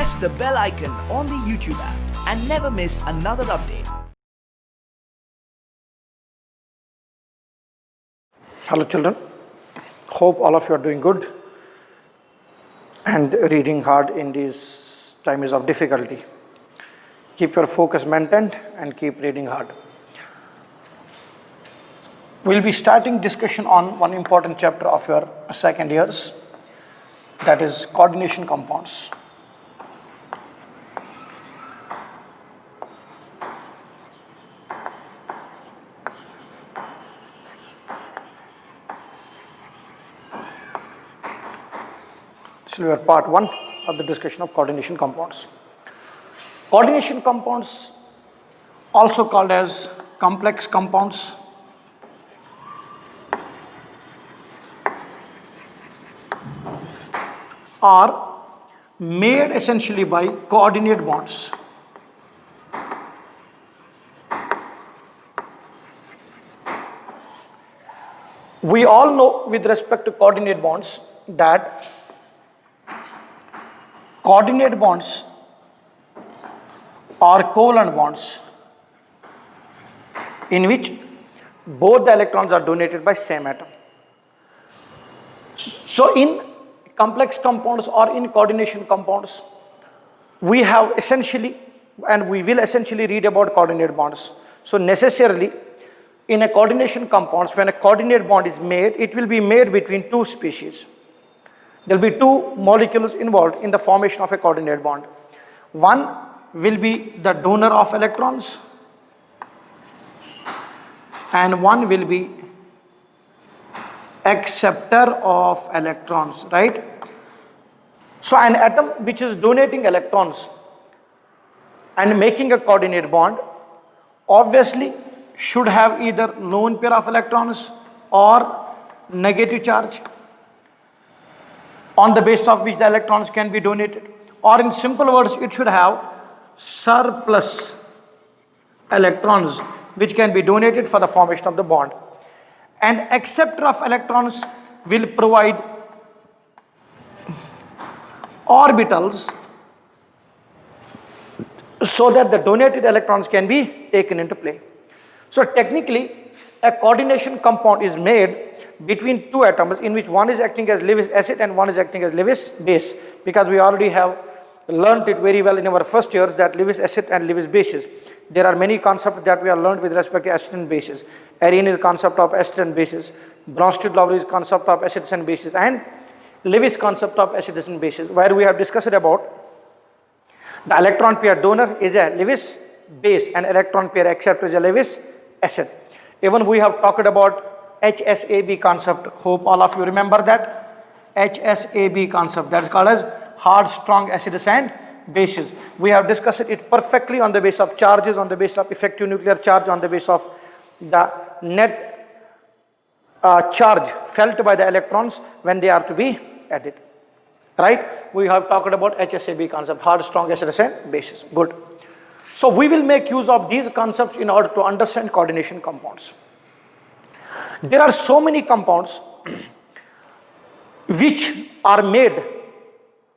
press the bell icon on the YouTube app and never miss another update. Hello children, hope all of you are doing good and reading hard in these times of difficulty. Keep your focus maintained and keep reading hard. We'll be starting discussion on one important chapter of your second years, that is coordination compounds. This will be part 1 of the discussion of coordination compounds. Coordination compounds, also called as complex compounds, are made essentially by coordinate bonds. We all know with respect to coordinate bonds that coordinate bonds are covalent bonds in which both the electrons are donated by same atom. So in complex compounds or in coordination compounds, we have essentially and we will essentially read about coordinate bonds. So necessarily in a coordination compounds, when a coordinate bond is made, it will be made between two species. There will be two molecules involved in the formation of a coordinate bond. One will be the donor of electrons and one will be acceptor of electrons, right? So an atom which is donating electrons and making a coordinate bond obviously should have either lone pair of electrons or negative charge on the basis of which the electrons can be donated, or in simple words it should have surplus electrons which can be donated for the formation of the bond. And acceptor of electrons will provide orbitals so that the donated electrons can be taken into play. So technically a coordination compound is made between two atoms in which one is acting as Lewis acid and one is acting as Lewis base, because we already have learned it very well in our first years that Lewis acid and Lewis bases. There are many concepts that we have learned with respect to acid and bases. Arrhenius concept of acid and bases, Bronsted-Lowry concept of acids and bases, and Lewis concept of acids and bases, where we have discussed about the electron pair donor is a Lewis base and electron pair acceptor is a Lewis acid. Even we have talked about HSAB concept. Hope all of you remember that HSAB concept, that is called as hard strong acids and bases. We have discussed it perfectly on the basis of charges, on the basis of effective nuclear charge, on the basis of the net charge felt by the electrons when they are to be added, right? We have talked about HSAB concept, hard strong acids and bases. Good. So we will make use of these concepts in order to understand coordination compounds. There are so many compounds which are made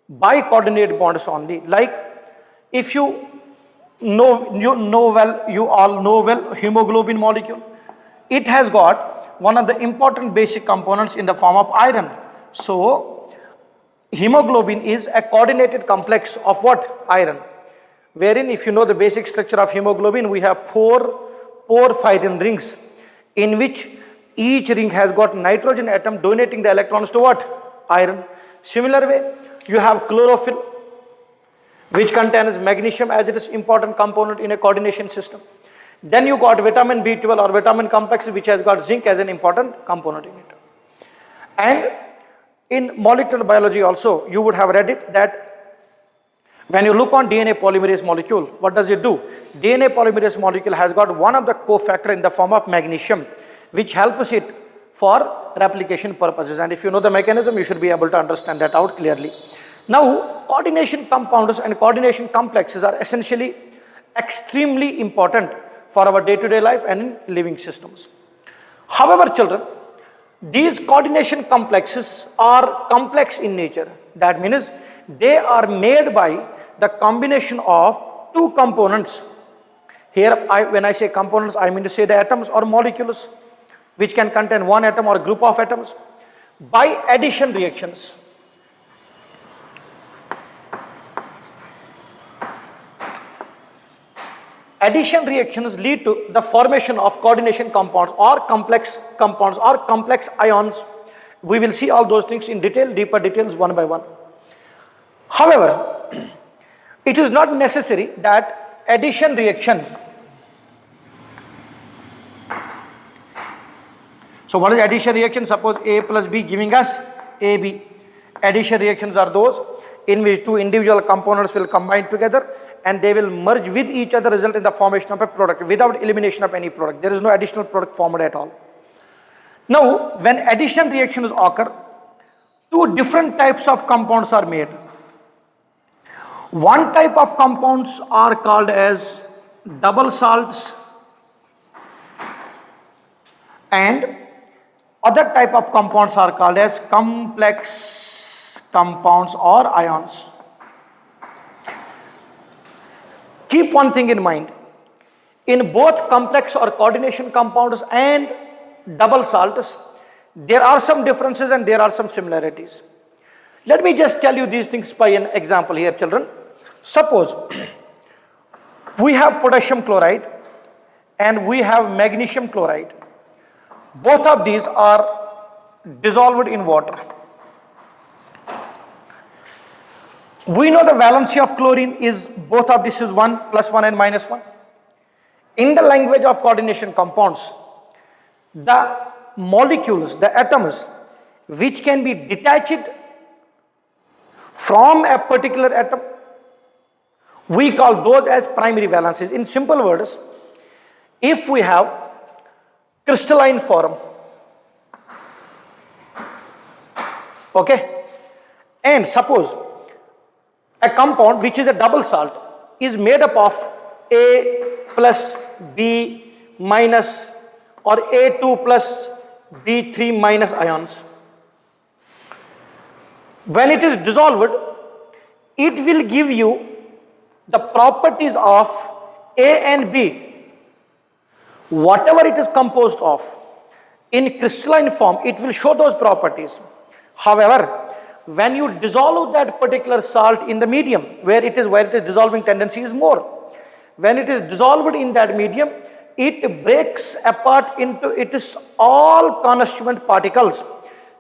by coordinate bonds only. Like if you all know well hemoglobin molecule, it has got one of the important basic components in the form of iron. So hemoglobin is a coordinated complex of what? Iron. Wherein if you know the basic structure of hemoglobin, we have four porphyrin rings in which each ring has got nitrogen atom donating the electrons to what? Iron. Similar way, you have chlorophyll which contains magnesium as it is important component in a coordination system. Then you got vitamin B12 or vitamin complex which has got zinc as an important component in it. And in molecular biology also you would have read it that when you look on DNA polymerase molecule, what does it do? DNA polymerase molecule has got one of the cofactor in the form of magnesium which helps it for replication purposes, and if you know the mechanism you should be able to understand that out clearly. Now coordination compounds and coordination complexes are essentially extremely important for our day-to-day life and in living systems. However, children, these coordination complexes are complex in nature. That means they are made by the combination of two components. Here, when I say components, I mean to say the atoms or molecules which can contain one atom or group of atoms by addition reactions. Addition reactions lead to the formation of coordination compounds or complex compounds or complex ions. We will see all those things in detail, deeper details one by one. However, it is not necessary that addition reaction. So what is addition reaction? Suppose A plus B giving us AB. Addition reactions are those in which two individual components will combine together and they will merge with each other, result in the formation of a product without elimination of any product. There is no additional product formed at all. Now, when addition reactions occur, two different types of compounds are made. One type of compounds are called as double salts and other type of compounds are called as complex compounds or ions. Keep one thing in mind. In both complex or coordination compounds and double salts, there are some differences and there are some similarities. Let me just tell you these things by an example here, children. Suppose we have potassium chloride and we have magnesium chloride. Both of these are dissolved in water. We know the valency of chlorine is both of this is 1 plus 1 and minus 1. In the language of coordination compounds, the molecules, the atoms, which can be detached from a particular atom, we call those as primary valencies. In simple words, if we have crystalline form, okay, and suppose a compound which is a double salt is made up of A plus B minus or A2 plus B3 minus ions. When it is dissolved, it will give you the properties of A and B. Whatever it is composed of, in crystalline form, it will show those properties. However, when you dissolve that particular salt in the medium, where it is dissolving tendency is more, when it is dissolved in that medium, it breaks apart into its all constituent particles.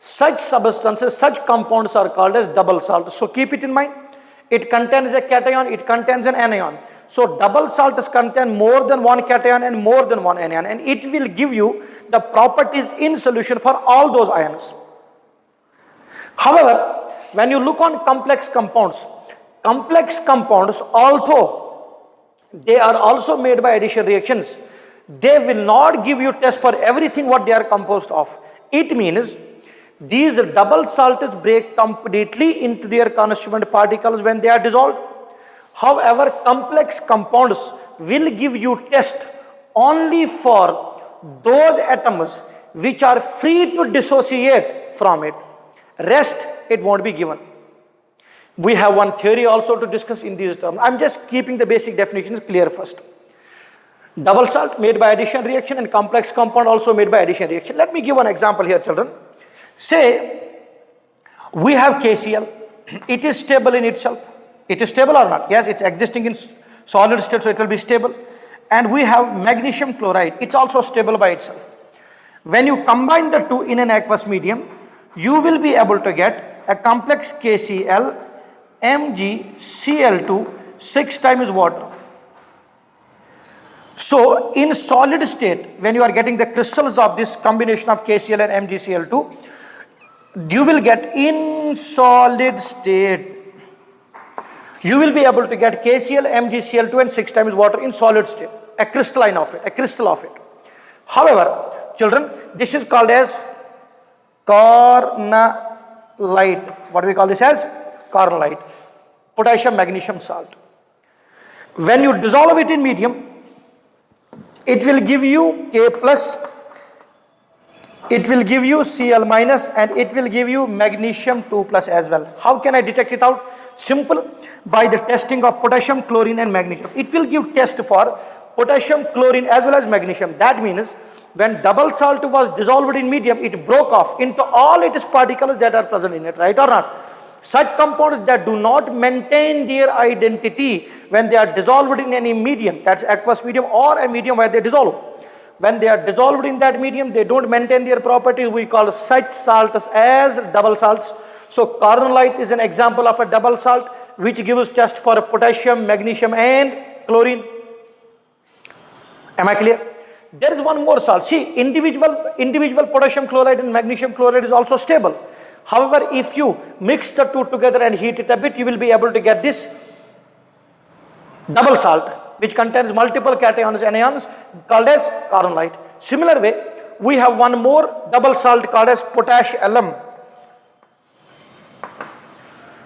Such substances, such compounds are called as double salt. So keep it in mind. It contains a cation, it contains an anion. So double salts contain more than one cation and more than one anion, and it will give you the properties in solution for all those ions. However, when you look on complex compounds, although they are also made by addition reactions, they will not give you test for everything what they are composed of. It means these double salts break completely into their constituent particles when they are dissolved. However, complex compounds will give you test only for those atoms which are free to dissociate from it. Rest, it won't be given. We have one theory also to discuss in these terms. I'm just keeping the basic definitions clear first. Double salt made by addition reaction and complex compound also made by addition reaction. Let me give one example here, children. Say we have KCl. It is stable in itself. It is stable or not? Yes, it's existing in solid state, so it will be stable. And we have magnesium chloride. It's also stable by itself. When you combine the two in an aqueous medium, you will be able to get a complex KCl MgCl2 6 times water. So in solid state, when you are getting the crystals of this combination of KCl and MgCl2, you will get in solid state, you will be able to get KCl, MgCl2 and 6 times water in solid state, a crystal of it. However, children, this is called as cornellite. What do we call this as? Cornellite, potassium magnesium salt. When you dissolve it in medium, it will give you K plus it will give you Cl minus and it will give you magnesium 2 plus as well. How can I detect it out? Simple, by the testing of potassium, chlorine and magnesium. It will give test for potassium, chlorine as well as magnesium. That means when double salt was dissolved in medium, it broke off into all its particles that are present in it, right or not? Such compounds that do not maintain their identity when they are dissolved in any medium, that's aqueous medium or a medium where they dissolve. When they are dissolved in that medium, they don't maintain their properties. We call such salts as double salts. So carbonate is an example of a double salt which gives test for potassium, magnesium and chlorine. Am I clear? There is one more salt. See, individual potassium chloride and magnesium chloride is also stable. However, if you mix the two together and heat it a bit, you will be able to get this double salt which contains multiple cations and ions called as carbonate. Similar way, we have one more double salt called as potash alum.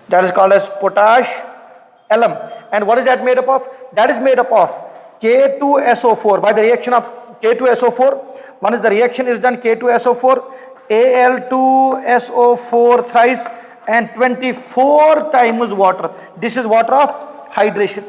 That is called as potash alum. And what is that made up of? That is made up of K2SO4 by the reaction of K2SO4. Once the reaction is done, K2SO4, Al2SO4 thrice and 24 times water. This is water of hydration.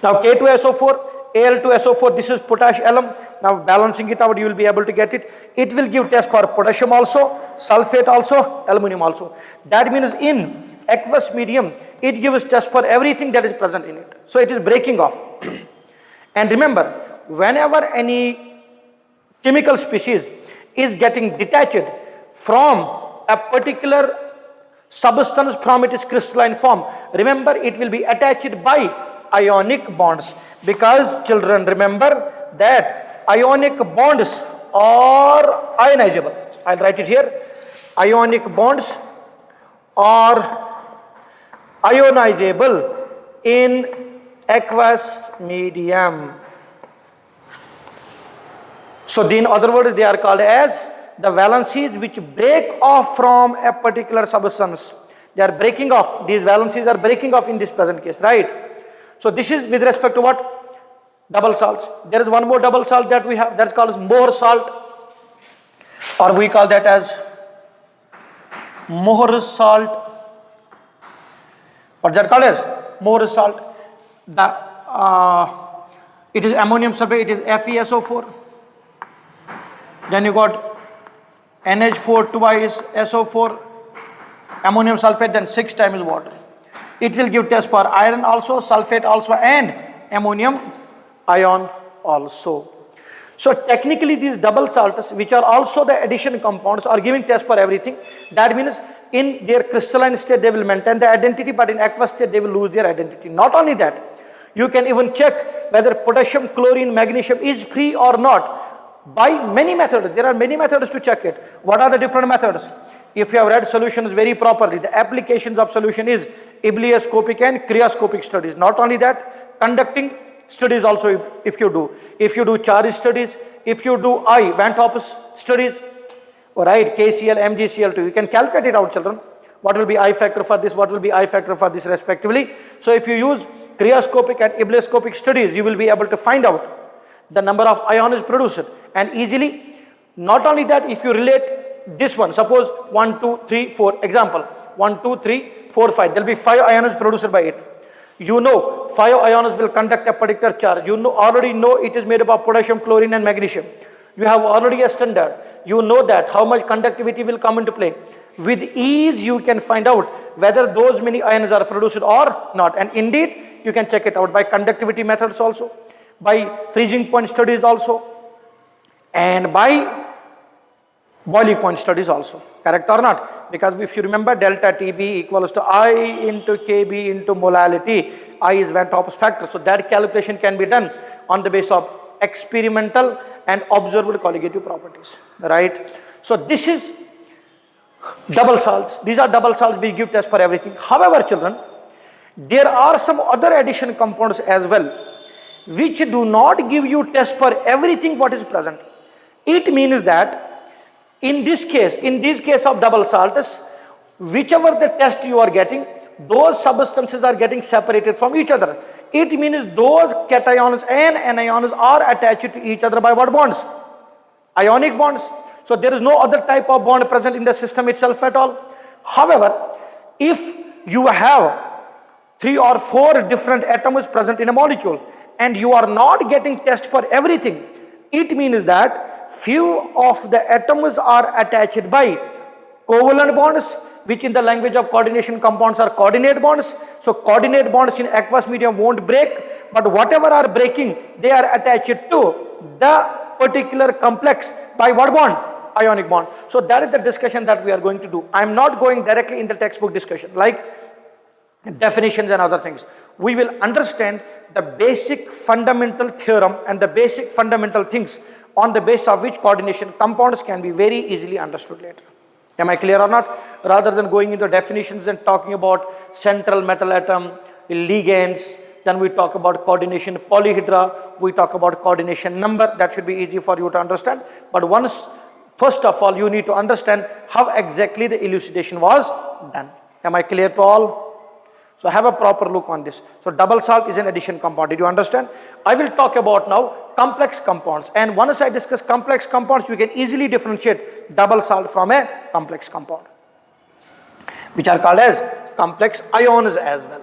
Now K2SO4, Al2SO4, this is potash alum. Now balancing it out, you will be able to get it. It will give test for potassium also, sulfate also, aluminum also. That means in aqueous medium, it gives test for everything that is present in it. So it is breaking off. And remember, whenever any chemical species is getting detached from a particular substance from its crystalline form, remember it will be attached by ionic bonds, because children remember that ionic bonds are ionizable. I'll write it here. Ionic bonds are ionizable in aqueous medium. So in other words, they are called as the valencies which break off from a particular substance. They are breaking off. These valencies are breaking off in this present case, right? So this is with respect to what? Double salts. There is one more double salt that we have, that's called as Mohr salt, or we call that as Mohr salt. What's that called as? Mohr salt. It is ammonium sulfate, it is FeSO4. Then you got NH4 twice SO4, ammonium sulfate, then 6 times water. It will give test for iron also, sulfate also and ammonium ion also. So technically these double salts, which are also the addition compounds, are giving test for everything. That means in their crystalline state they will maintain the identity, but in aqueous state they will lose their identity. Not only that, you can even check whether potassium, chlorine, magnesium is free or not by many methods. There are many methods to check it. What are the different methods? If you have read solutions very properly, the applications of solution is ebullioscopic and cryoscopic studies. Not only that, conducting studies also if you do. If you do charge studies, if you do Van 't Hoff's studies, right, KCl, MgCl2, you can calculate it out, children. What will be I factor for this, what will be I factor for this respectively. So if you use cryoscopic and ebullioscopic studies, you will be able to find out the number of ions produced and easily. Not only that, if you relate this one, suppose 1, 2, 3, 4, example, 1, 2, 3, 4, 5, there will be 5 ions produced by it. You know 5 ions will conduct a particular charge. You already know it is made up of potassium, chlorine and magnesium. You have already a standard. You know that how much conductivity will come into play. With ease you can find out whether those many ions are produced or not. And indeed you can check it out by conductivity methods also, by freezing point studies also, and by boiling point studies also. Correct or not? Because if you remember, delta TB equals to I into KB into molality. I is Van 't Hoff's factor. So that calculation can be done on the basis of experimental and observed colligative properties. Right? So this is double salts. These are double salts which give test for everything. However, children, there are some other addition compounds as well which do not give you test for everything what is present. It means that in this case of double salts, whichever the test you are getting, those substances are getting separated from each other. It means those cations and anions are attached to each other by what bonds? Ionic bonds. So there is no other type of bond present in the system itself at all. However, if you have 3 or 4 different atoms present in a molecule and you are not getting test for everything, it means that few of the atoms are attached by covalent bonds, which in the language of coordination compounds are coordinate bonds. So coordinate bonds in aqueous medium won't break, but whatever are breaking, they are attached to the particular complex by what bond? Ionic bond. So that is the discussion that we are going to do. I am not going directly in the textbook discussion like definitions and other things. We will understand the basic fundamental theorem and the basic fundamental things on the basis of which coordination compounds can be very easily understood later. Am I clear or not? Rather than going into definitions and talking about central metal atom, ligands, then we talk about coordination polyhedra, we talk about coordination number. That should be easy for you to understand. But first of all, you need to understand how exactly the elucidation was done. Am I clear to all? So have a proper look on this. So double salt is an addition compound. Did you understand? I will talk about now complex compounds. And once I discuss complex compounds, you can easily differentiate double salt from a complex compound, which are called as complex ions as well.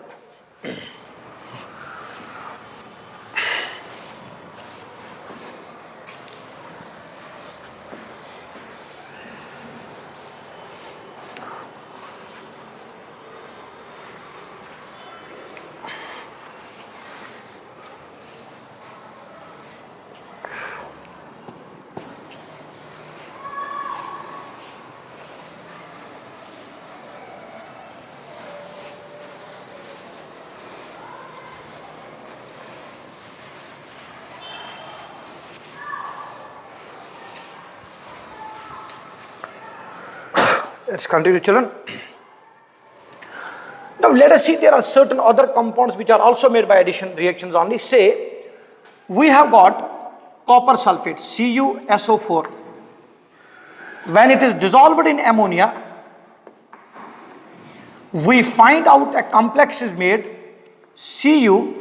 Let's continue, children. Now let us see, there are certain other compounds which are also made by addition reactions only. Say we have got copper sulfate, CuSO4. When it is dissolved in ammonia, we find out a complex is made, Cu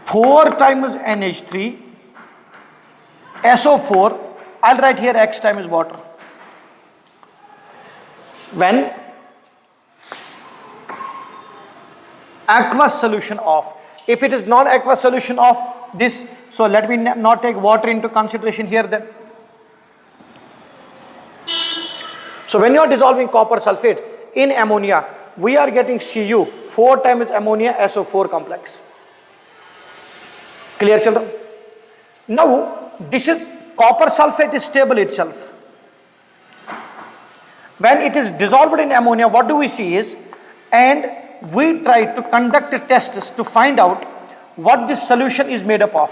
4 times NH3 SO4. I'll write here X times water. When aqueous solution of, if it is non-aqueous solution of this, so let me not take water into consideration here then. So when you are dissolving copper sulfate in ammonia, we are getting Cu 4 times ammonia SO4 complex. Clear, children? Now this is copper sulfate is stable itself. When it is dissolved in ammonia, what do we see is, and we try to conduct tests to find out what this solution is made up of.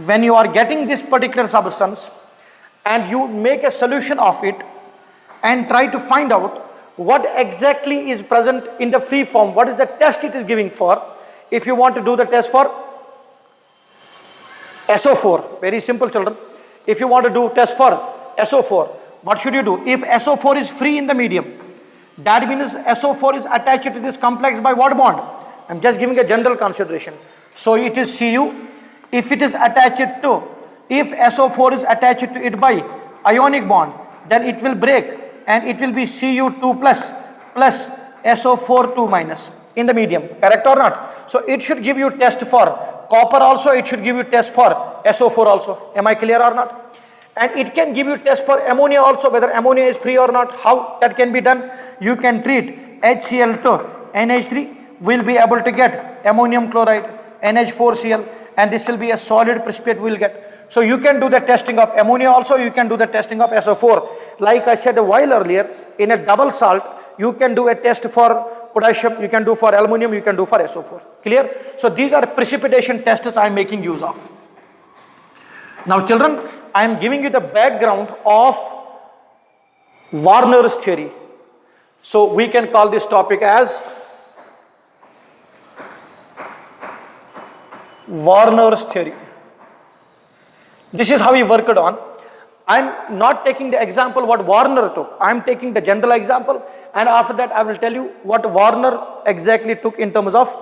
When you are getting this particular substance and you make a solution of it and try to find out what exactly is present in the free form, what is the test it is giving for. If you want to do the test for SO4, very simple, children. If you want to do test for SO4, what should you do? If SO4 is free in the medium, that means SO4 is attached to this complex by what bond? I'm just giving a general consideration. So it is Cu. If it is attached to, if SO4 is attached to it by ionic bond, then it will break and it will be Cu2 plus SO4 2 minus in the medium. Correct or not? So it should give you test for copper also, it should give you test for SO4 also. Am I clear or not? And it can give you test for ammonia also, whether ammonia is free or not. How that can be done? You can treat HCl to NH3, will be able to get ammonium chloride, NH4Cl, and this will be a solid precipitate we will get. So you can do the testing of ammonia also, you can do the testing of SO4. Like I said a while earlier, in a double salt, you can do a test for potassium, you can do for aluminum, you can do for SO4. Clear? So these are precipitation tests I am making use of. Now children, I am giving you the background of Warner's theory. So we can call this topic as Warner's theory. This is how he worked on. I am not taking the example what Warner took. I am taking the general example, and after that I will tell you what Warner exactly took in terms of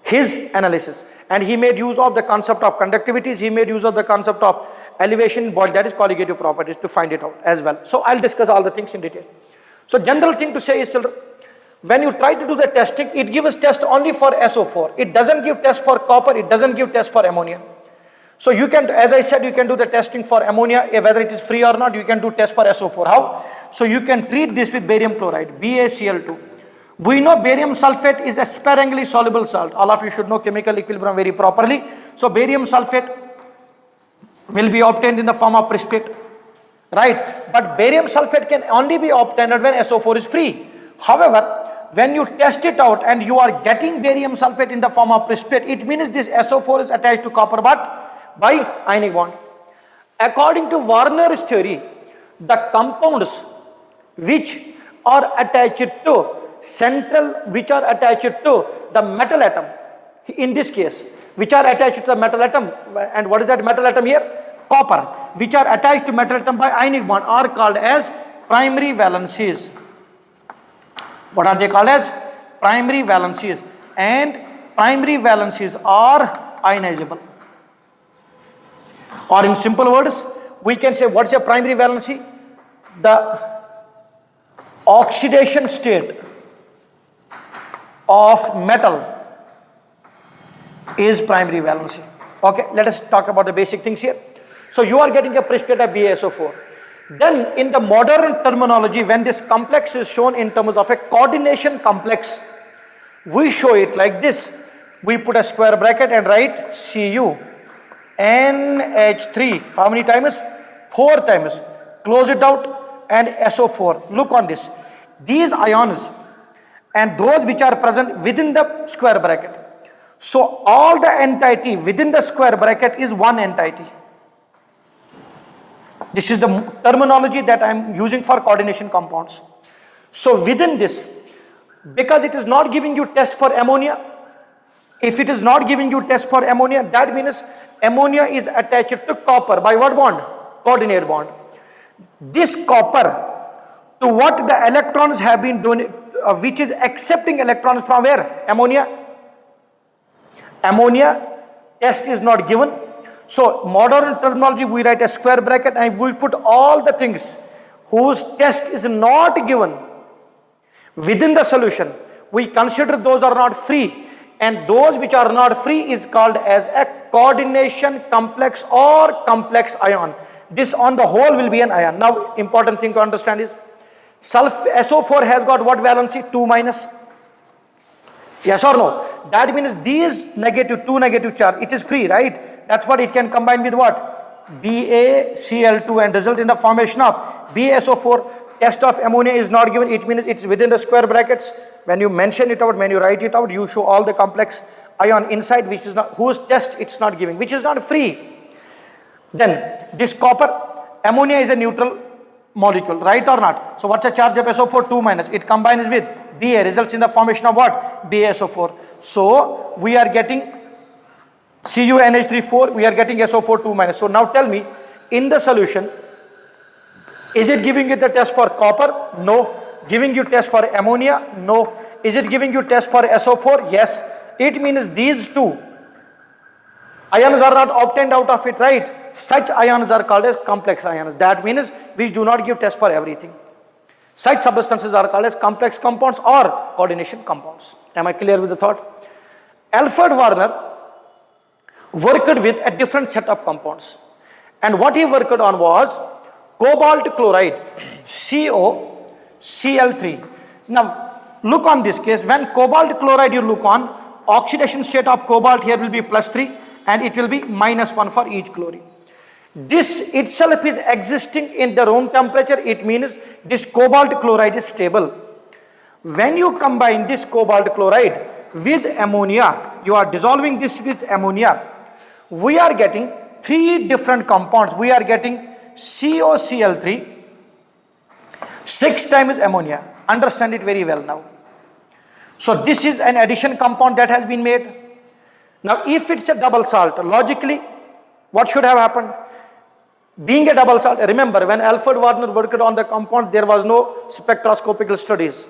his analysis, and he made use of the concept of conductivities, he made use of the concept of elevation, that is colligative properties, to find it out as well. So I'll discuss all the things in detail. So general thing to say is, children, when you try to do the testing, it gives test only for SO4. It doesn't give test for copper, it doesn't give test for ammonia. So you can, as I said, you can do the testing for ammonia, whether it is free or not, you can do test for SO4. How? So you can treat this with barium chloride, BaCl2. We know barium sulfate is a sparingly soluble salt. All of you should know chemical equilibrium very properly. So barium sulfate will be obtained in the form of precipitate, right? But barium sulfate can only be obtained when SO4 is free. However, when you test it out and you are getting barium sulfate in the form of precipitate, it means this SO4 is attached to copper but by ionic bond. According to Warner's theory, the compounds which are attached to which are attached to the metal atom, in this case, which are attached to the metal atom, and what is that metal atom here? Copper, which are attached to metal atom by ionic bond, are called as primary valencies. What are they called as? Primary valencies. And primary valencies are ionizable. Or in simple words, we can say, what's a primary valency? The oxidation state of metal is primary valency. Okay, let us talk about the basic things here. So you are getting a precipitate of BaSO4. Then in the modern terminology, when this complex is shown in terms of a coordination complex, we show it like this. We put a square bracket and write Cu NH3. How many times? 4 times. Close it out and SO4. Look on this. These ions and those which are present within the square bracket. So all the entity within the square bracket is one entity. This is the terminology that I am using for coordination compounds. So within this, because it is not giving you test for ammonia, if it is not giving you test for ammonia, that means ammonia is attached to copper by what bond? Coordinate bond. This copper, to what the electrons have been donated, which is accepting electrons from where? Ammonia. Ammonia test is not given. So modern terminology, we write a square bracket and we put all the things whose test is not given within the solution. We consider those are not free, and those which are not free is called as a coordination complex or complex ion. This on the whole will be an ion. Now important thing to understand is SO4 has got what valency? 2 minus. Yes or no? That means these two negative charge, it is free, right? That's what it can combine with what? BaCl2 and result in the formation of BaSO4. Test of ammonia is not given, it means it's within the square brackets. When you mention it out, when you write it out, you show all the complex ion inside which is not, whose test it's not giving, which is not free. Then this copper, ammonia is a neutral molecule, right or not? So what's the charge of SO4? 2 minus. It combines with Ba, results in the formation of what? BaSO4. So we are getting CuNH3 we are getting SO4 2 minus. So now tell me, in the solution, is it giving you the test for copper? No. Giving you test for ammonia? No. Is it giving you test for SO4? Yes. It means these two ions are not obtained out of it, right? Such ions are called as complex ions. That means which do not give test for everything. Such substances are called as complex compounds or coordination compounds. Am I clear with the thought? Alfred Warner worked with a different set of compounds. And what he worked on was cobalt chloride, CoCl3. Now, look on this case. When cobalt chloride you look on, oxidation state of cobalt here will be +3 and it will be -1 for each chlorine. This itself is existing in the room temperature. It means this cobalt chloride is stable. When you combine this cobalt chloride with ammonia, you are dissolving this with ammonia, we are getting 3 different compounds. We are getting CoCl3, 6 times ammonia. Understand it very well now. So this is an addition compound that has been made. Now if it's a double salt, logically what should have happened? Being a double salt, remember when Alfred Warner worked on the compound, there was no spectroscopical studies.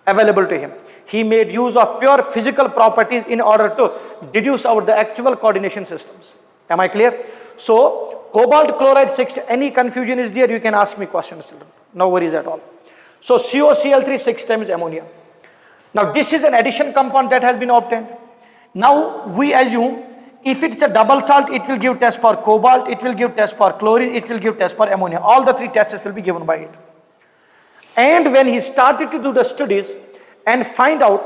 available to him. He made use of pure physical properties in order to deduce out the actual coordination systems. Am I clear? So, cobalt chloride 6, any confusion is there, you can ask me questions, children. No worries at all. So, COCl3 6 times ammonia. Now, this is an addition compound that has been obtained. Now, we assume if it's a double salt, it will give test for cobalt, it will give test for chlorine, it will give test for ammonia. All the three tests will be given by it. And when he started to do the studies and find out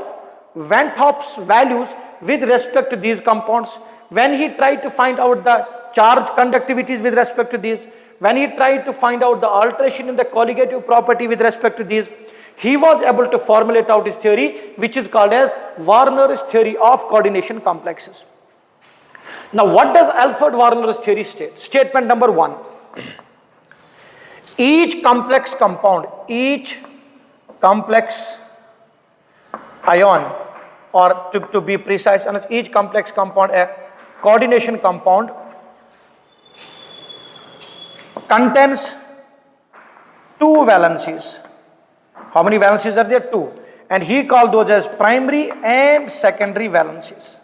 Van 't Hoff's values with respect to these compounds, when he tried to find out the charge conductivities with respect to these, when he tried to find out the alteration in the colligative property with respect to these, he was able to formulate out his theory, which is called as Warner's theory of coordination complexes. Now, what does Alfred Warner's theory state? Statement number 1. Each complex compound, each complex ion, or to be precise, each complex compound, a coordination compound, contains 2 valencies. How many valencies are there? 2. And he called those as primary and secondary valencies.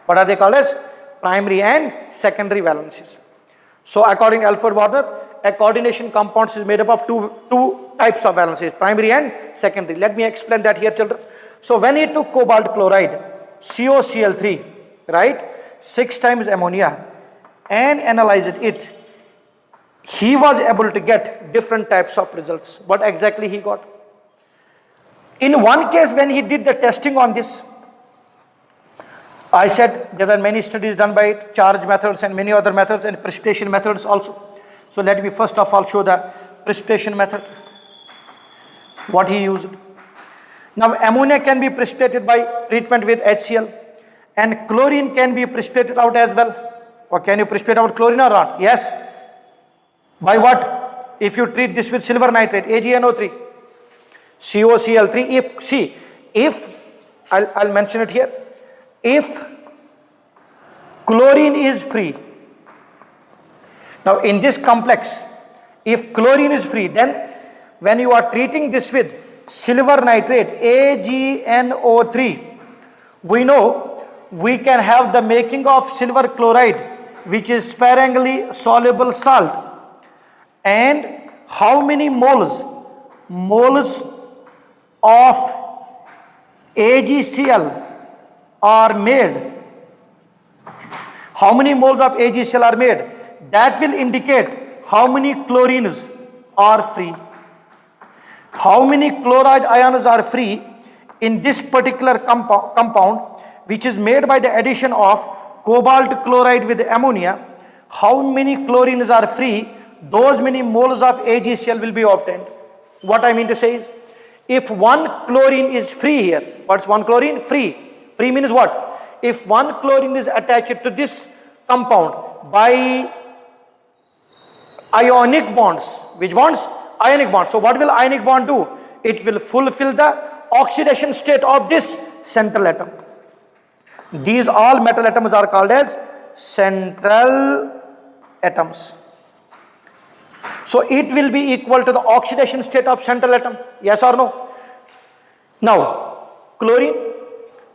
What are they called as? Primary and secondary valencies. So, according to Alfred Warner, a coordination compound is made up of two types of valencies, primary and secondary. Let me explain that here, children. So, when he took cobalt chloride, COCl3, right, 6 times ammonia, and analyzed it, he was able to get different types of results. What exactly he got? In one case, when he did the testing on this, I said there are many studies done by it, charge methods and many other methods, and precipitation methods also. So let me first of all show the precipitation method, what he used. Now, ammonia can be precipitated by treatment with HCl, and chlorine can be precipitated out as well. Or can you precipitate out chlorine or not? Yes. By what? If you treat this with silver nitrate, AgNO3, COCl3. If I'll mention it here, if chlorine is free, now in this complex, if chlorine is free, then when you are treating this with silver nitrate, AgNO3, we know we can have the making of silver chloride, which is sparingly soluble salt. And how many moles of AgCl are made? How many moles of AgCl are made? That will indicate how many chlorines are free. How many chloride ions are free in this particular compound, which is made by the addition of cobalt chloride with ammonia. How many chlorines are free? Those many moles of AgCl will be obtained. What I mean to say is, if one chlorine is free here, what's one chlorine? Free. Free means what? If one chlorine is attached to this compound by ionic bonds. Which bonds? Ionic bonds. So what will ionic bond do? It will fulfill the oxidation state of this central atom. These all metal atoms are called as central atoms. So it will be equal to the oxidation state of central atom. Yes or no? Now, chlorine,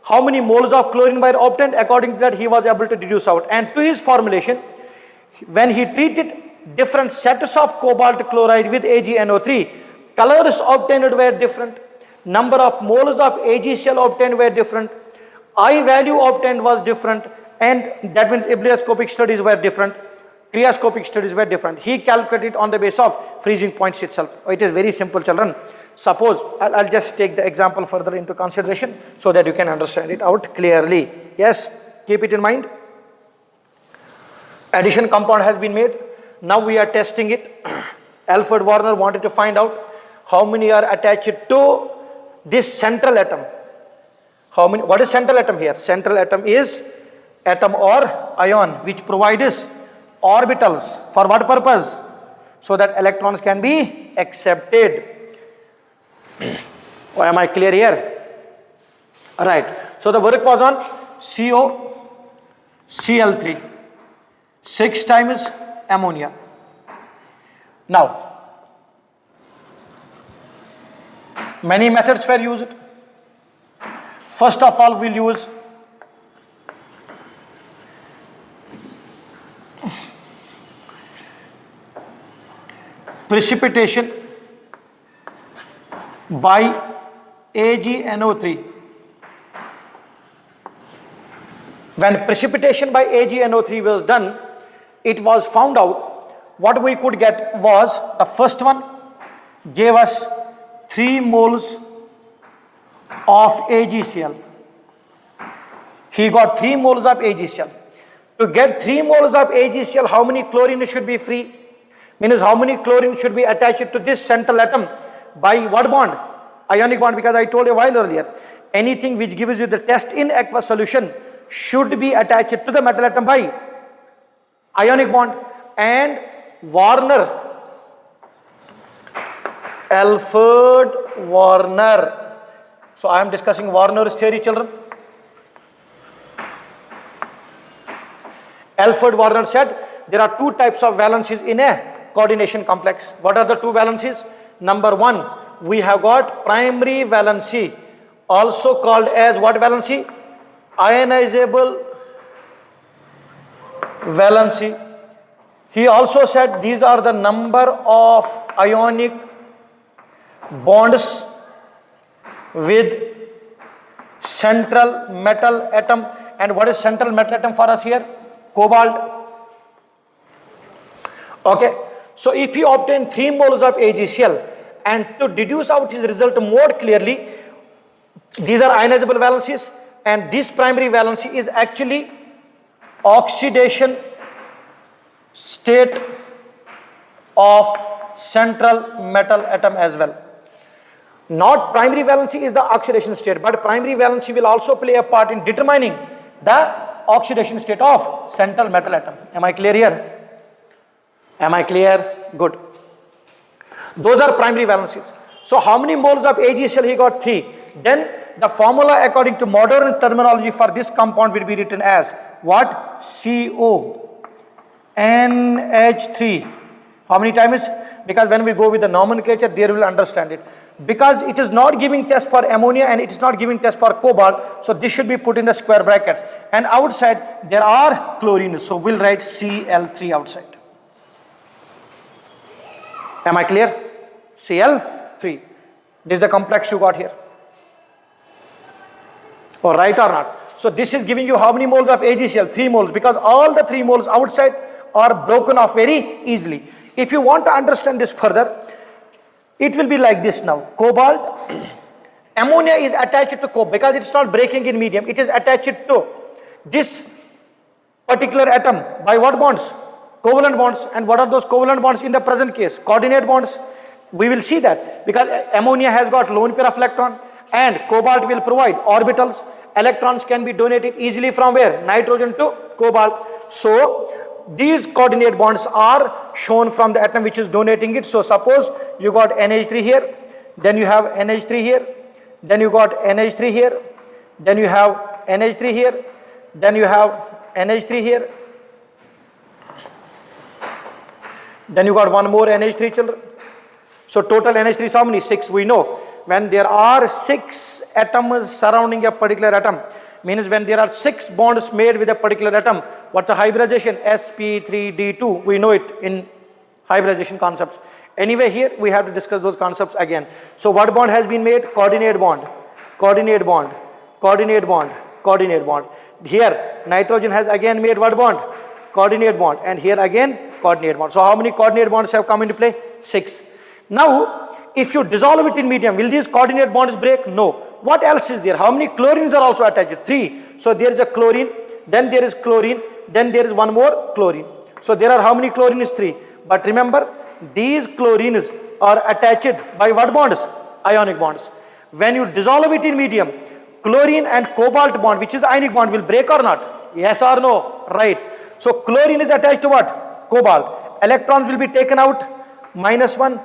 how many moles of chlorine were obtained? According to that, he was able to deduce out. And to his formulation, when he treated different sets of cobalt chloride with AgNO3, colors obtained were different, number of moles of AgCl obtained were different, I value obtained was different, and that means ebullioscopic studies were different, cryoscopic studies were different. He calculated on the basis of freezing points itself. It is very simple, children. Suppose, I'll just take the example further into consideration so that you can understand it out clearly. Yes, keep it in mind. Addition compound has been made. Now we are testing it. Alfred Warner wanted to find out how many are attached to this central atom. How many? What is central atom here? Central atom is atom or ion which provides orbitals. For what purpose? So that electrons can be accepted. Am I clear here? Alright. So the work was on COCl3. 6 times ammonia. Now, many methods were used. First of all, we'll use precipitation by AgNO3. When precipitation by AgNO3 was done, it was found out what we could get was the first one gave us 3 moles of AgCl. He got 3 moles of AgCl. To get 3 moles of AgCl, how many chlorine should be free? Means how many chlorine should be attached to this central atom by what bond? Ionic bond, because I told you a while earlier, anything which gives you the test in aqueous solution should be attached to the metal atom by ionic bond. And Alfred Warner. So I am discussing Warner's theory, children. Alfred Warner said there are 2 types of valencies in a coordination complex. What are the 2 valencies? Number 1, we have got primary valency, also called as what valency? Ionizable valency. He also said these are the number of ionic bonds with central metal atom. And what is central metal atom for us here? Cobalt. Okay, so if he obtained 3 moles of AgCl, and to deduce out his result more clearly, these are ionizable valencies, and this primary valency is actually oxidation state of central metal atom as well. Not primary valency is the oxidation state, but primary valency will also play a part in determining the oxidation state of central metal atom. Am I clear here? Am I clear? Good. Those are primary valencies. So how many moles of AgCl he got? 3. Then the formula according to modern terminology for this compound will be written as what? CONH3. How many times? Because when we go with the nomenclature, there will understand it. Because it is not giving test for ammonia and it is not giving test for cobalt, so this should be put in the square brackets. And outside there are chlorines, so we'll write Cl3 outside. Am I clear? Cl3. This is the complex you got here. Or right or not? So this is giving you how many moles of AgCl? 3 moles, because all the 3 moles outside are broken off very easily. If you want to understand this further, it will be like this now. Cobalt, ammonia is attached to cobalt because it's not breaking in medium. It is attached to this particular atom by what bonds? Covalent bonds. And what are those covalent bonds in the present case? Coordinate bonds. We will see that because ammonia has got lone pair of electron and cobalt will provide orbitals. Electrons can be donated easily from where? Nitrogen to cobalt. So these coordinate bonds are shown from the atom which is donating it. So suppose you got NH3 here, then you have NH3 here, then you got NH3 here, then you have NH3 here, then you have NH3 here, then you got one more NH3, children. So total NH3 is how many? 6. We know when there are 6 atoms surrounding a particular atom, means when there are 6 bonds made with a particular atom, what's the hybridization? sp3d2. We know it in hybridization concepts. Anyway, here we have to discuss those concepts again. So what bond has been made? Coordinate bond, coordinate bond, coordinate bond, coordinate bond. Here nitrogen has again made what bond? Coordinate bond, and here again coordinate bond. So how many coordinate bonds have come into play? 6. Now if you dissolve it in medium, will these coordinate bonds break? No. What else is there? How many chlorines are also attached? 3. So there is a chlorine, then there is chlorine, then there is one more chlorine. So there are how many chlorines? 3. But remember, these chlorines are attached by what bonds? Ionic bonds. When you dissolve it in medium, chlorine and cobalt bond, which is ionic bond, will break or not? Yes or no? Right. So chlorine is attached to what? Cobalt. Electrons will be taken out, -1,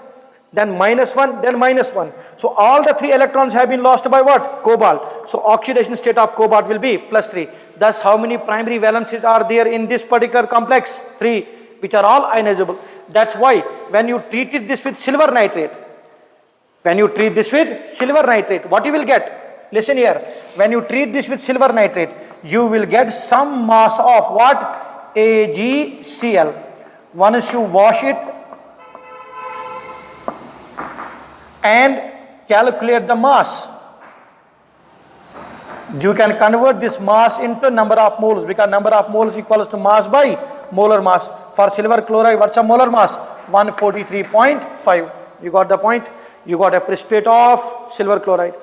then -1, then -1. So all the 3 electrons have been lost by what? Cobalt. So oxidation state of cobalt will be +3. Thus how many primary valencies are there in this particular complex? 3, which are all ionizable. That's why when you treated this with silver nitrate, what you will get? Listen here, when you treat this with silver nitrate, you will get some mass of what? AgCl. Once you wash it and calculate the mass, you can convert this mass into number of moles, because number of moles equals to mass by molar mass. For silver chloride, what's a molar mass? 143.5. You got the point? You got a precipitate of silver chloride.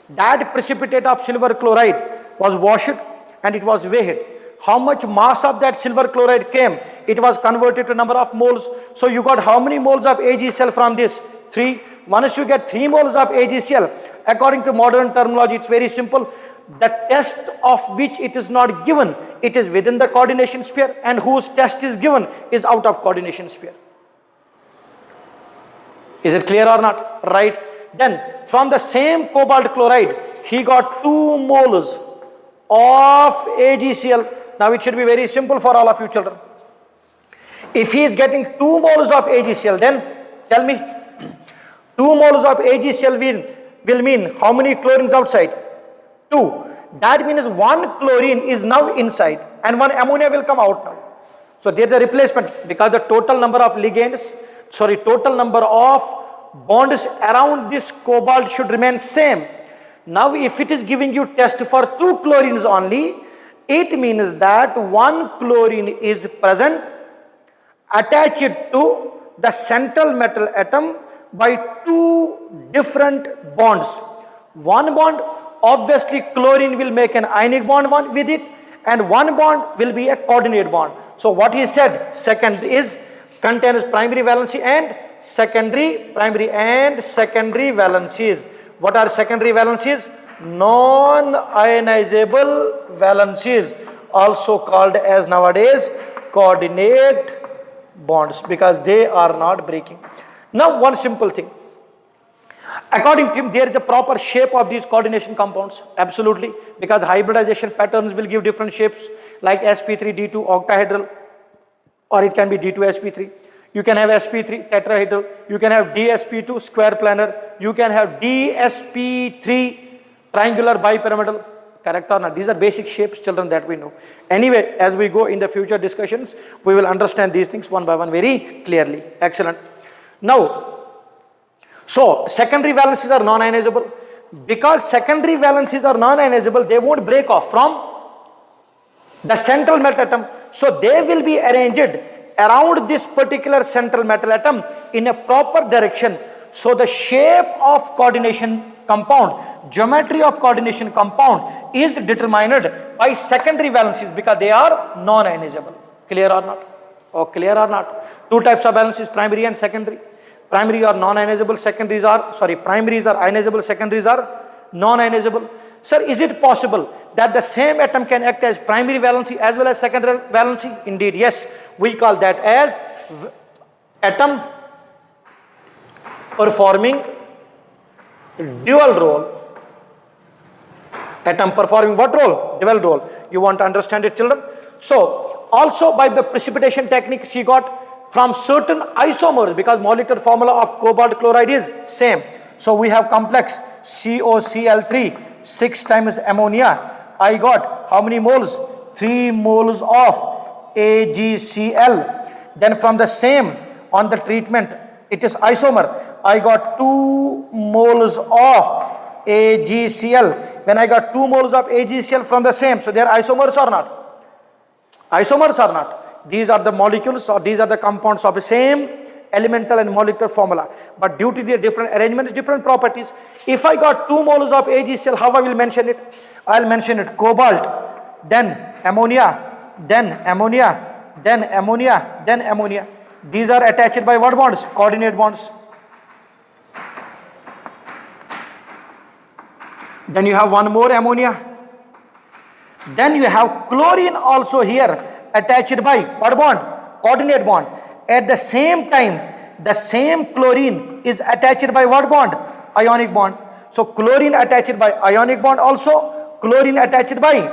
That precipitate of silver chloride was washed and it was weighed. How much mass of that silver chloride came? It was converted to number of moles. So you got how many moles of AgCl from this? 3. Once you get 3 moles of AgCl, according to modern terminology, it's very simple. The test of which it is not given, it is within the coordination sphere, and whose test is given is out of coordination sphere. Is it clear or not? Right. Then from the same cobalt chloride, he got 2 moles of AgCl. Now it should be very simple for all of you children. If he is getting 2 moles of AgCl, then tell me, 2 moles of AgCl will mean how many chlorines outside? 2. That means 1 chlorine is now inside and 1 ammonia will come out now. So there is a replacement, because the total number of ligands, total number of bonds around this cobalt should remain same. Now if it is giving you test for 2 chlorines only, it means that 1 chlorine is present attached to the central metal atom by 2 different bonds. One bond, obviously chlorine will make an ionic bond one with it, and one bond will be a coordinate bond. So what he said, second is contains primary valency and secondary, primary and secondary valencies. What are secondary valencies? Non-ionizable valencies, also called as nowadays coordinate bonds, because they are not breaking. Now one simple thing, according to him, there is a proper shape of these coordination compounds, absolutely, because hybridization patterns will give different shapes, like sp3d2 octahedral, or it can be d2sp3. You can have sp3 tetrahedral, you can have dsp2 square planar, you can have dsp3 triangular bipyramidal. Correct or not? These are basic shapes, children, that we know. Anyway, as we go in the future discussions, we will understand these things one by one very clearly. Excellent. Now, so secondary valencies are non-ionizable. Because secondary valencies are non-ionizable, they won't break off from the central metal atom. So they will be arranged around this particular central metal atom in a proper direction. So the shape of coordination compound, geometry of coordination compound is determined by secondary valencies, because they are non-ionizable. Clear or not? Oh, clear or not? 2 types of valencies, primary and secondary. Primary are non-ionizable, primaries are ionizable, secondaries are non-ionizable. Sir, is it possible that the same atom can act as primary valency as well as secondary valency? Indeed, yes. We call that as atom performing dual role. Atom performing what role? Dual role. You want to understand it, children? So, also by the precipitation technique, she got from certain isomers, because molecular formula of cobalt chloride is same. So we have complex COCl3, 6 times ammonia. I got how many moles? 3 moles of AgCl. Then from the same, on the treatment, it is isomer. I got 2 moles of AgCl. When I got 2 moles of AgCl from the same, so they are isomers or not? Isomers or not? These are the molecules, or these are the compounds of the same elemental and molecular formula, but due to their different arrangements, different properties. If I got 2 moles of AgCl, how I will mention it? I will mention it cobalt, then ammonia, then ammonia, then ammonia, then ammonia. These are attached by what bonds? Coordinate bonds. Then you have 1 more ammonia. Then you have chlorine also here, attached by what bond? Coordinate bond. At the same time, the same chlorine is attached by what bond? Ionic bond. So chlorine attached by ionic bond also, chlorine attached by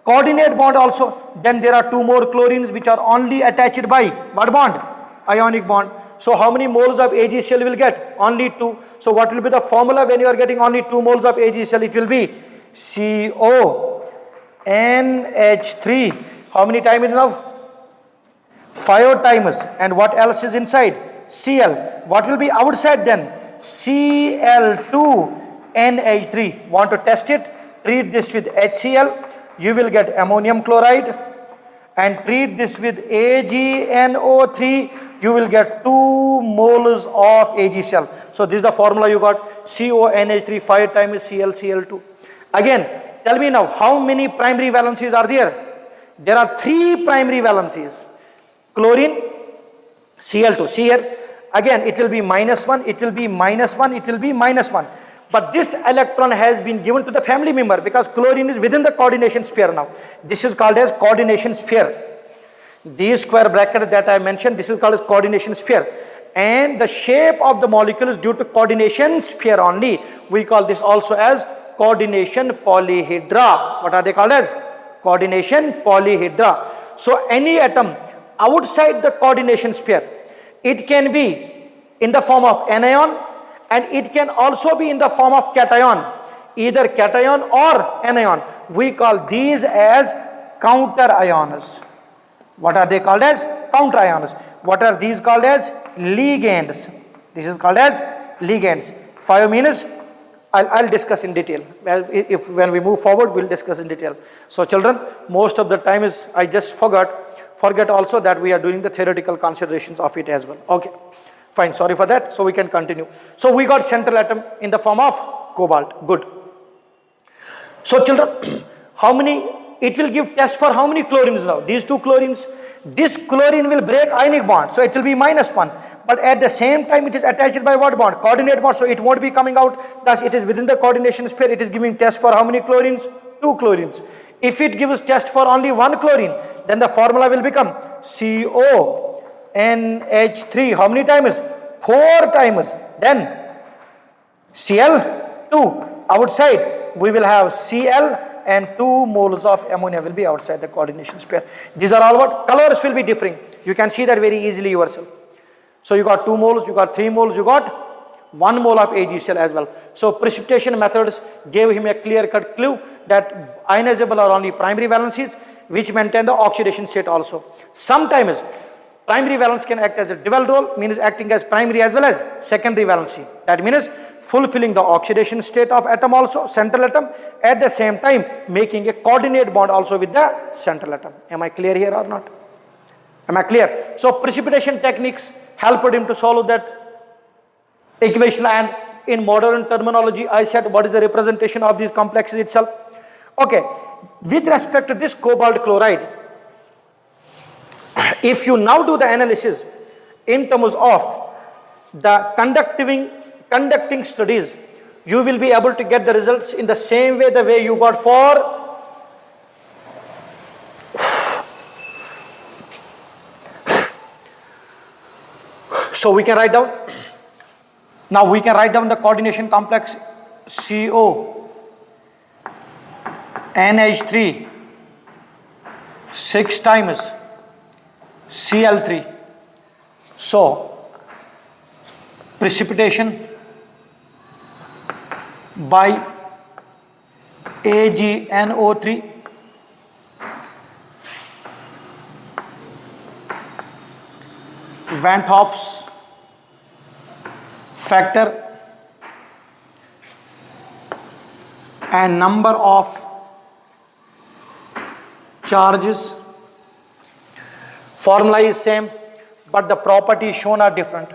coordinate bond also. Then there are 2 more chlorines which are only attached by what bond? Ionic bond. So how many moles of AgCl will get? Only 2. So what will be the formula when you are getting only 2 moles of AgCl? It will be CONH3. How many times is now? 5 times. And what else is inside? Cl. What will be outside then? Cl2NH3. Want to test it? Treat this with HCl. You will get ammonium chloride. And treat this with AgNO3. You will get 2 moles of AgCl. So this is the formula you got. CONH3 5 times ClCl2. Again, tell me now, how many primary valencies are there? There are 3 primary valencies. Chlorine, Cl2. See here, again it will be -1, it will be -1, it will be -1. But this electron has been given to the family member because chlorine is within the coordination sphere now. This is called as coordination sphere. These square bracket that I mentioned, this is called as coordination sphere. And the shape of the molecule is due to coordination sphere only. We call this also as coordination polyhedra. What are they called as? Coordination polyhedra. So any atom outside the coordination sphere, it can be in the form of anion and it can also be in the form of cation, either cation or anion. We call these as counter ions. What are they called as? Counter ions. What are these called as? Ligands. This is called as ligands. 5 minutes, I'll discuss in detail. If when we move forward, we'll discuss in detail. So children, most of the time is I just forget also that we are doing the theoretical considerations of it as well. Okay, fine, sorry for that. So we can continue. So we got central atom in the form of cobalt. Good. So children, how many, it will give test for how many chlorines now? These 2 chlorines. This chlorine will break ionic bond, so it will be -1. But at the same time, it is attached by what bond? Coordinate bond, so it won't be coming out. Thus, it is within the coordination sphere. It is giving test for how many chlorines? 2 chlorines. If it gives test for only 1 chlorine, then the formula will become CONH3. How many times? 4 times. Then Cl2. Outside, we will have Cl and 2 moles of ammonia will be outside the coordination sphere. These are all what? Colors will be differing. You can see that very easily yourself. So you got 2 moles, you got 3 moles, you got 1 mole of AgCl as well. So precipitation methods gave him a clear-cut clue that ionizable are only primary valencies which maintain the oxidation state also. Sometimes primary valence can act as a dual role, means acting as primary as well as secondary valency. That means fulfilling the oxidation state of atom also, central atom, at the same time making a coordinate bond also with the central atom. Am I clear here or not? Am I clear? So precipitation techniques helped him to solve that equation, and in modern terminology I said what is the representation of these complexes itself. Okay, with respect to this cobalt chloride, if you now do the analysis in terms of the conducting studies, you will be able to get the results in the same way the way you got for so we can write down. Now we can write down the coordination complex CONH3 6 times Cl3. So precipitation by AgNO3 Van 't Hoff's factor and number of charges. Formula is same, but the properties shown are different.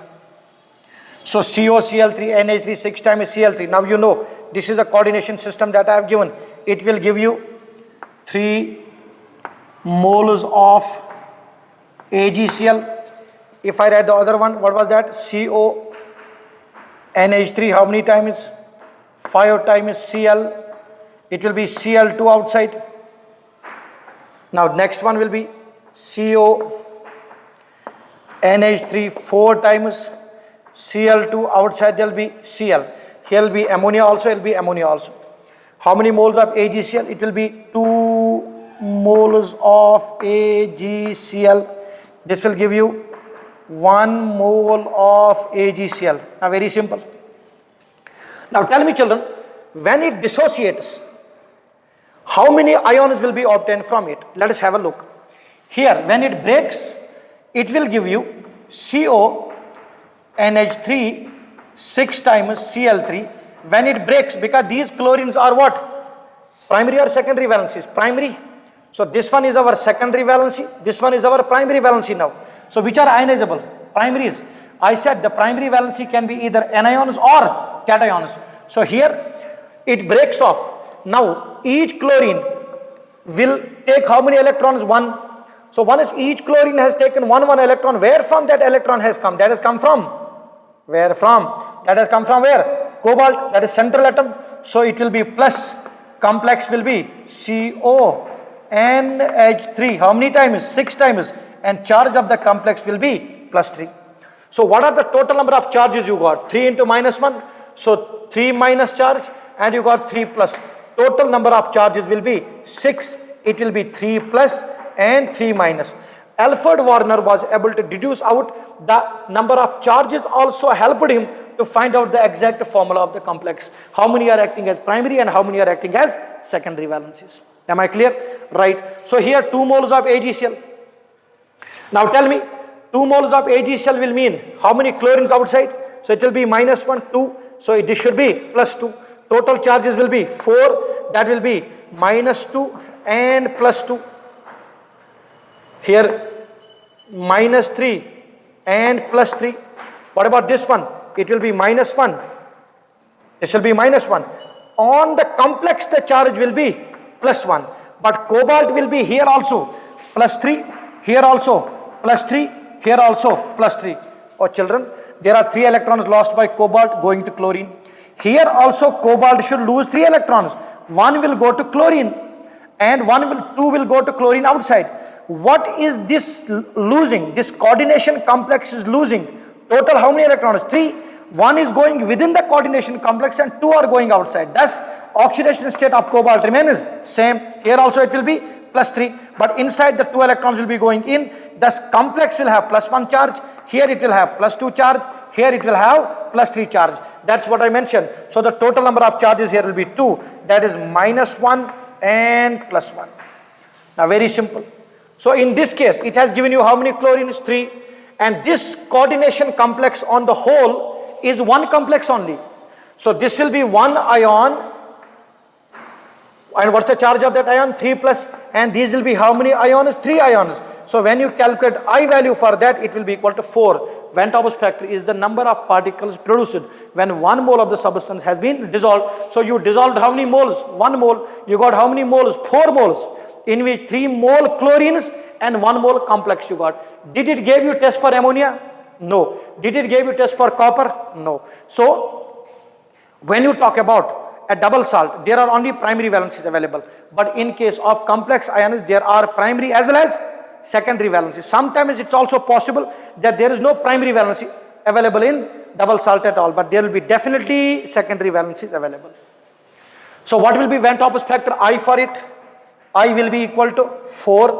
So COCl3 NH3 6 times Cl3. Now you know this is a coordination system that I have given. It will give you 3 moles of AgCl. If I write the other one, what was that? CONH3, how many times? 5 times Cl. It will be Cl2 outside. Now next one will be CONH3 4 times Cl2 outside. There will be Cl. Here will be ammonia also, it will be ammonia also. How many moles of AgCl? It will be 2 moles of AgCl. This will give you 1 mole of AgCl. Now very simple. Now tell me children, when it dissociates, how many ions will be obtained from it? Let us have a look. Here, when it breaks, it will give you CO, NH3, 6 times Cl3. When it breaks, because these chlorines are what? Primary or secondary valencies? Primary. So this one is our secondary valency, this one is our primary valency now. So which are ionizable? Primaries. I said the primary valency can be either anions or cations. So here it breaks off. Now each chlorine will take how many electrons? 1. So one is each chlorine has taken one electron. Where from that electron has come? That has come from? Where from? That has come from where? Cobalt, that is central atom. So it will be plus, complex will be CONH3. How many times? 6 times. And charge of the complex will be plus 3. So what are the total number of charges you got? 3 into minus 1. So 3 minus charge and you got 3 plus. Total number of charges will be 6. It will be 3 plus and 3 minus. Alfred Warner was able to deduce out the number of charges, also helped him to find out the exact formula of the complex. How many are acting as primary and how many are acting as secondary valencies. Am I clear? Right. So here 2 moles of AgCl. Now tell me, 2 moles of AgCl will mean how many chlorines outside? So it will be minus 1, 2. So this should be plus 2. Total charges will be 4. That will be minus 2 and plus 2. Here minus 3 and plus 3. What about this one? It will be minus 1. This will be minus 1. On the complex the charge will be plus 1. But cobalt will be here also plus 3. Here also plus 3. Here also plus 3. Oh children, there are 3 electrons lost by cobalt going to chlorine. Here also cobalt should lose 3 electrons. 1 will go to chlorine and 2 will go to chlorine outside. What is this losing? This coordination complex is losing. Total how many electrons? 3. 1 is going within the coordination complex and 2 are going outside. Thus oxidation state of cobalt remains same. Here also it will be plus 3. But inside the 2 electrons will be going in. Thus complex will have plus 1 charge. Here it will have plus 2 charge. Here it will have plus 3 charge. That's what I mentioned. So the total number of charges here will be 2. That is minus 1 and plus 1. Now very simple. So in this case, it has given you how many chlorines? 3. And this coordination complex on the whole is 1 complex only. So this will be 1 ion. And what's the charge of that ion? 3 plus. And these will be how many ions? 3 ions. So when you calculate I value for that, it will be equal to 4. Van Topos factor is the number of particles produced when 1 mole of the substance has been dissolved. So you dissolved how many moles? 1 mole. You got how many moles? 4 moles. In which 3 mole chlorines and 1 mole complex you got. Did it give you test for ammonia? No. Did it give you test for copper? No. So when you talk about a double salt, there are only primary valencies available. But in case of complex ions, there are primary as well as secondary valencies. Sometimes it's also possible that there is no primary valency available in double salt at all, but there will be definitely secondary valencies available. So what will be Van Topos factor I for it? I will be equal to 4.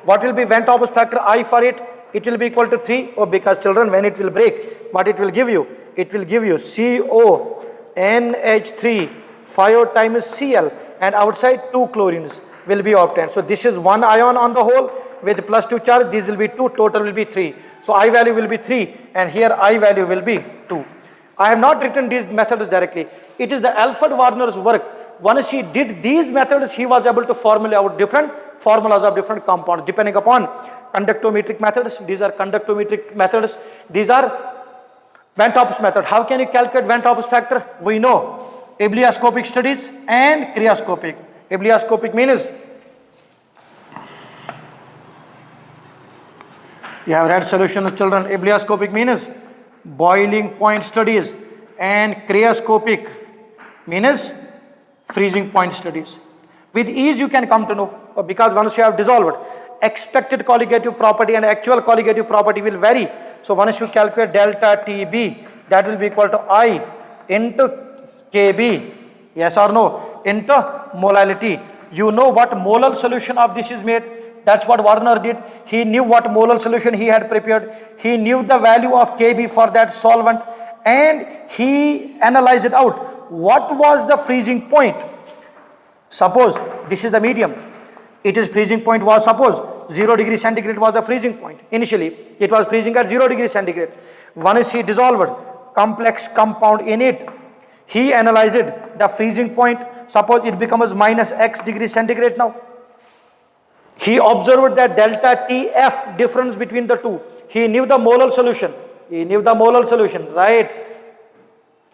What will be Van Topos factor I for it? It will be equal to 3. Oh, because children, when it will break, what it will give you? It will give you CONH3 5 times Cl and outside 2 chlorines will be obtained. So this is 1 ion on the whole with plus 2 charge. This will be 2, total will be 3. So I value will be 3 and here I value will be 2. I have not written these methods directly. It is the Alfred Warner's work. Once he did these methods, he was able to formulate out different formulas of different compounds depending upon conductometric methods. These are conductometric methods. These are Van Topos method. How can you calculate Van Topos factor? We know ebullioscopic studies and cryoscopic. Ebullioscopic means you have read solutions, children. Ebullioscopic means boiling point studies and cryoscopic means freezing point studies. With ease you can come to know, because once you have dissolved, expected colligative property and actual colligative property will vary. So once you calculate delta TB, that will be equal to I into KB, yes or no, into molality. You know what molar solution of this is made? That's what Warner did. He knew what molar solution he had prepared. He knew the value of Kb for that solvent, and he analyzed it out. What was the freezing point? Suppose this is the medium. It is freezing point was, suppose 0 degree centigrade was the freezing point. Initially, it was freezing at 0 degree centigrade. Once he dissolved complex compound in it, he analyzed the freezing point. Suppose it becomes minus x degree centigrade now. He observed the delta TF difference between the two. He knew the molar solution. Right?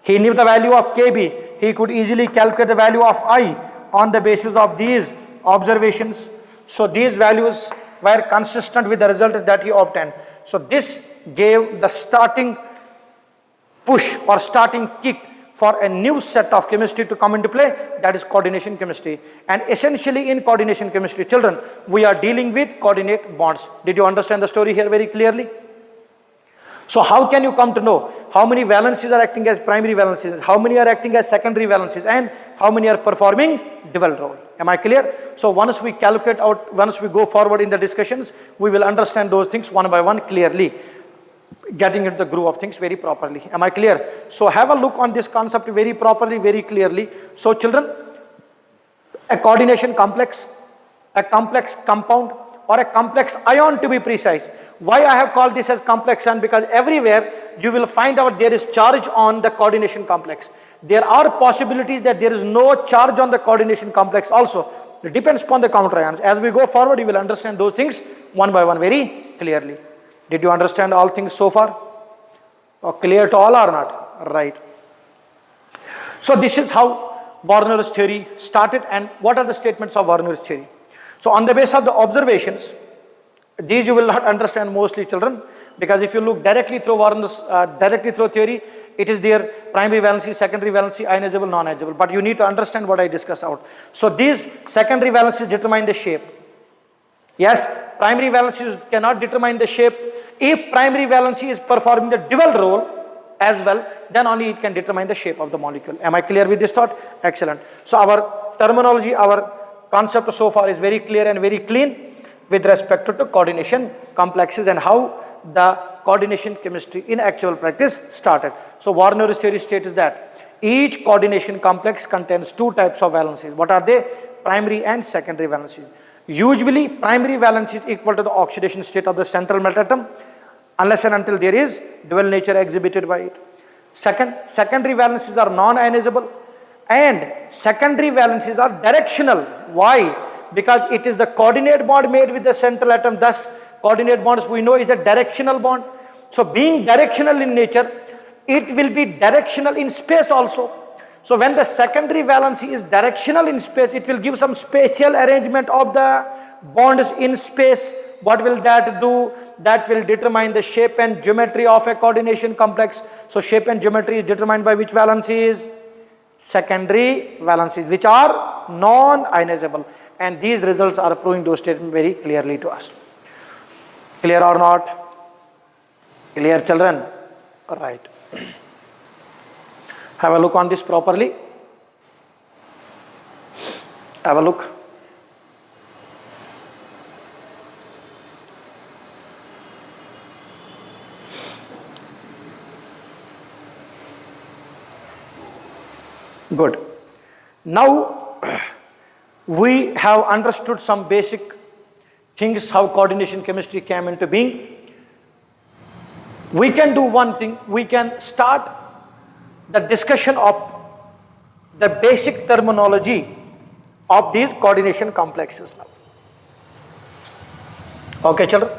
He knew the value of Kb. He could easily calculate the value of I on the basis of these observations. So these values were consistent with the results that he obtained. So this gave the starting push or starting kick for a new set of chemistry to come into play, that is coordination chemistry. And essentially in coordination chemistry, children, we are dealing with coordinate bonds. Did you understand the story here very clearly? So how can you come to know how many valencies are acting as primary valencies, how many are acting as secondary valencies, and how many are performing dual role? Am I clear? So once we calculate out, once we go forward in the discussions, we will understand those things one by one clearly, getting into the groove of things very properly. Am I clear? So have a look on this concept very properly, very clearly. So children, a coordination complex, a complex compound, or a complex ion to be precise. Why I have called this as complex ion? Because everywhere you will find out there is charge on the coordination complex. There are possibilities that there is no charge on the coordination complex also. It depends upon the counter ions. As we go forward, you will understand those things one by one very clearly. Did you understand all things so far? Or clear to all or not? Right. So this is how Warner's theory started, and what are the statements of Warner's theory? So on the basis of the observations, these you will not understand mostly, children, because if you look directly through Warner's theory, it is their primary valency, secondary valency, ionizable, non-ionizable. But you need to understand what I discuss out. So these secondary valencies determine the shape. Yes, primary valencies cannot determine the shape. If primary valency is performing the dual role as well, then only it can determine the shape of the molecule. Am I clear with this thought? Excellent. So our terminology, our concept so far is very clear and very clean with respect to coordination complexes and how the coordination chemistry in actual practice started. So Warner's theory states that each coordination complex contains two types of valencies. What are they? Primary and secondary valencies. Usually primary valence is equal to the oxidation state of the central metal atom unless and until there is dual nature exhibited by it. Secondary valencies are non-ionizable, and secondary valencies are directional. Why? Because it is the coordinate bond made with the central atom. Thus coordinate bonds we know is a directional bond. So being directional in nature, it will be directional in space also. So when the secondary valency is directional in space, it will give some spatial arrangement of the bonds in space. What will that do? That will determine the shape and geometry of a coordination complex. So shape and geometry is determined by which valencies? Secondary valencies, which are non-ionizable. And these results are proving those statements very clearly to us. Clear or not? Clear, children? Right. Have a look on this properly. Have a look. Good. Now we have understood some basic things how coordination chemistry came into being. We can do one thing. We can start the discussion of the basic terminology of these coordination complexes now. Okay, children?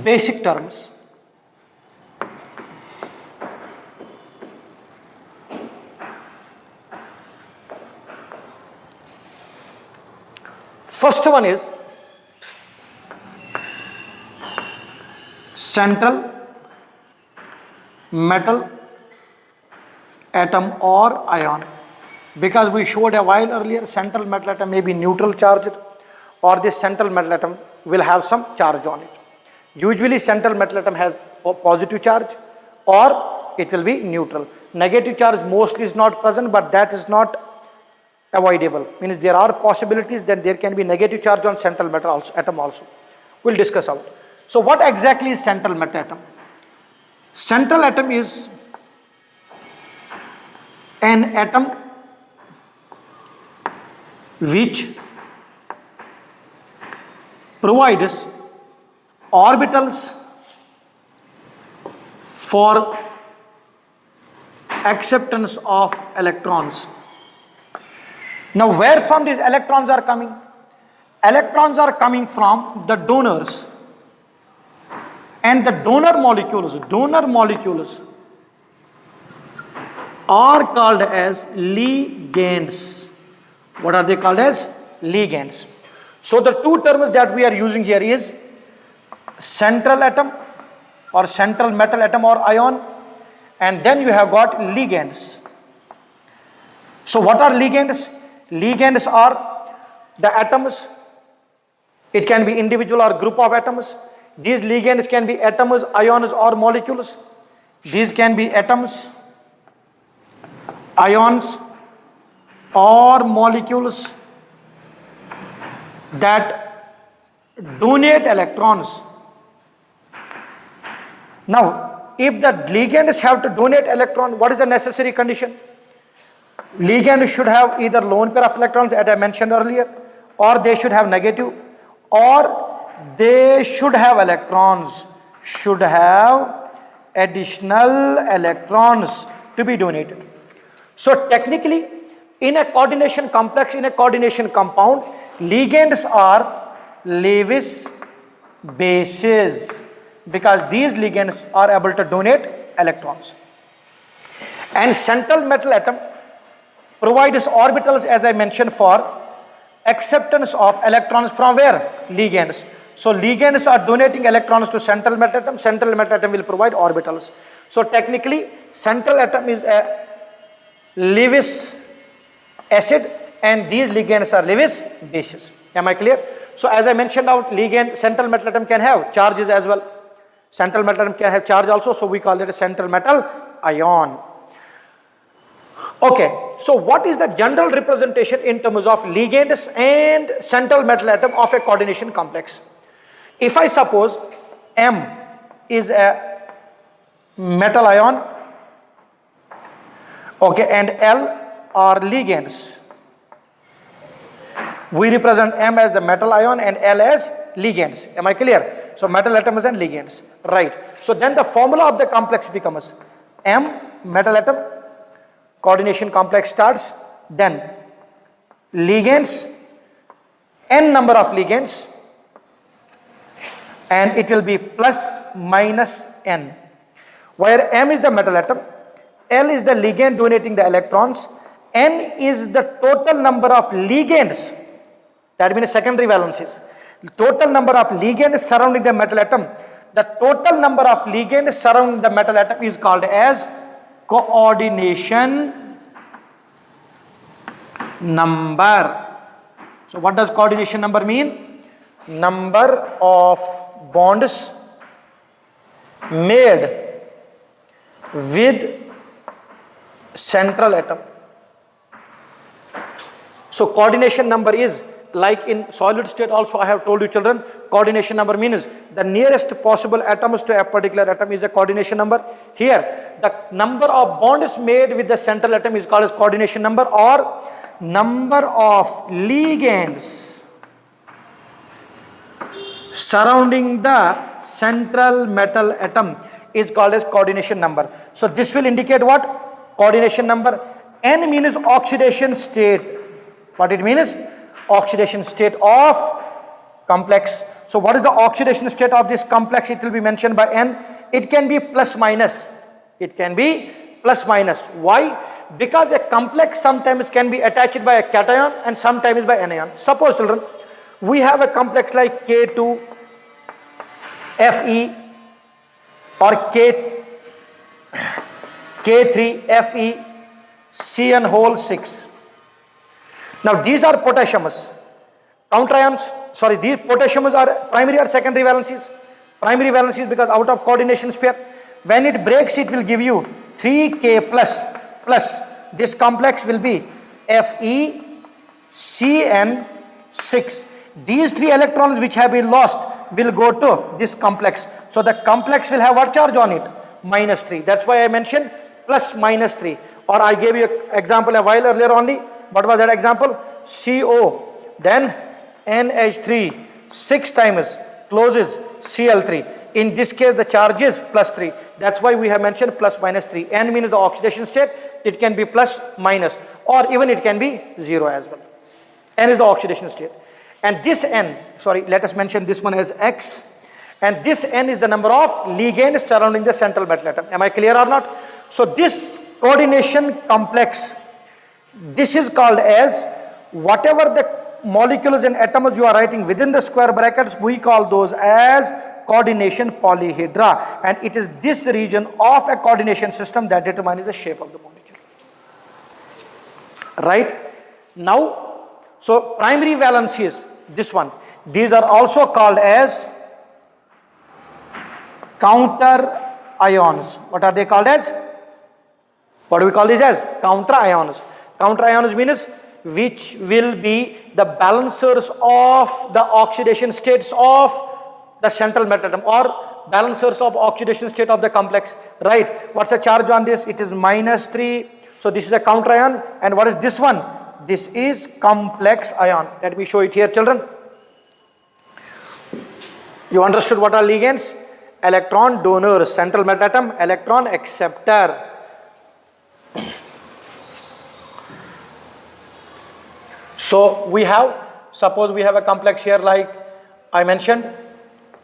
Basic terms. First one is central metal atom or ion. Because we showed a while earlier, central metal atom may be neutral charged, or this central metal atom will have some charge on it. Usually central metal atom has a positive charge or it will be neutral. Negative charge mostly is not present, but that is not avoidable. Means there are possibilities that there can be negative charge on central metal atom also. We'll discuss out. So what exactly is central metal atom? Central atom is an atom which provides orbitals for acceptance of electrons. Now where from these electrons are coming? Electrons are coming from the donors, and the donor molecules are called as ligands. What are they called as? Ligands. So the two terms that we are using here is central atom or central metal atom or ion, and then you have got ligands. So what are ligands? Ligands are the atoms. It can be individual or group of atoms. These ligands can be atoms, ions or molecules. These can be atoms, ions or molecules that donate electrons. Now, if the ligands have to donate electron, what is the necessary condition? Ligand should have either lone pair of electrons, as I mentioned earlier, or they should have negative, or they should have electrons, should have additional electrons to be donated. So technically, in a coordination complex, in a coordination compound, ligands are Lewis bases, because these ligands are able to donate electrons. And central metal atom provides orbitals, as I mentioned, for acceptance of electrons from where? Ligands. So ligands are donating electrons to central metal atom will provide orbitals. So technically, central atom is a Lewis acid and these ligands are Lewis bases. Am I clear? So as I mentioned out, ligand, central metal atom can have charges as well. Central metal atom can have charge also, so we call it a central metal ion. Okay, so what is the general representation in terms of ligands and central metal atom of a coordination complex? If I suppose M is a metal ion, okay, and L are ligands, we represent M as the metal ion and L as ligands. Am I clear? So metal atoms and ligands, right? So then the formula of the complex becomes M metal atom, coordination complex starts, then ligands, n number of ligands, and it will be plus minus n, where M is the metal atom, L is the ligand donating the electrons, n is the total number of ligands, that means secondary valencies, total number of ligands surrounding the metal atom. The total number of ligands surrounding the metal atom is called as coordination number. So what does coordination number mean? Number of bonds made with central atom. So coordination number is like in solid state also. I have told you children, coordination number means the nearest possible atoms to a particular atom is a coordination number. Here the number of bonds made with the central atom is called as coordination number, or number of ligands surrounding the central metal atom is called as coordination number. So this will indicate what? Coordination number. N means oxidation state. What it means? Oxidation state of complex. So what is the oxidation state of this complex? It will be mentioned by N. It can be plus minus. It can be plus minus. Why? Because a complex sometimes can be attached by a cation and sometimes by anion. Suppose children, we have a complex like K2, Fe, or K3 FeCN whole 6. Now these are potassiums. Counter ions, sorry, these potassiums are primary or secondary valencies? Primary valencies, because out of coordination sphere. When it breaks, it will give you 3K plus this complex will be FeCN6. These 3 electrons which have been lost will go to this complex. So the complex will have what charge on it? -3. That's why I mentioned plus -3. Or I gave you an example a while earlier only. What was that example? CO, then NH3, 6 times closes Cl3. In this case, the charge is +3. That's why we have mentioned plus -3. N means the oxidation state. It can be plus, minus, or even it can be 0 as well. N is the oxidation state. And this N, sorry, let us mention this one as X. And this N is the number of ligands surrounding the central metal atom. Am I clear or not? So this coordination complex, this is called as, whatever the molecules and atoms you are writing within the square brackets, we call those as coordination polyhedra. And it is this region of a coordination system that determines the shape of the molecule. Right? Now, so primary valencies, this one, these are also called as counter ions. What are they called as? What do we call these as? Counter ions. Counter ions means which will be the balancers of the oxidation states of the central metal atom, or balancers of oxidation state of the complex. Right? What's the charge on this? It is -3. So this is a counter ion. And what is this one? This is complex ion. Let me show it here, children. You understood what are ligands? Electron donor, central metal atom, electron acceptor. So we have, suppose we have a complex here like I mentioned,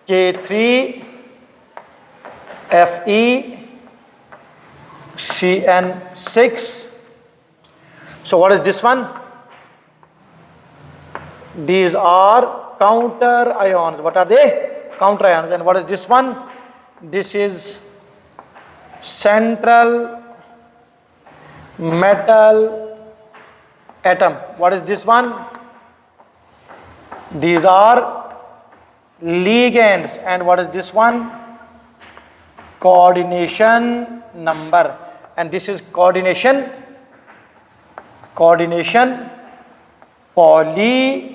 K3 FeCN6. So what is this one? These are counter ions. What are they? Counter ions. And what is this one? This is central metal atom. What is this one? These are ligands. And what is this one? Coordination number. And this is coordination polyhedra.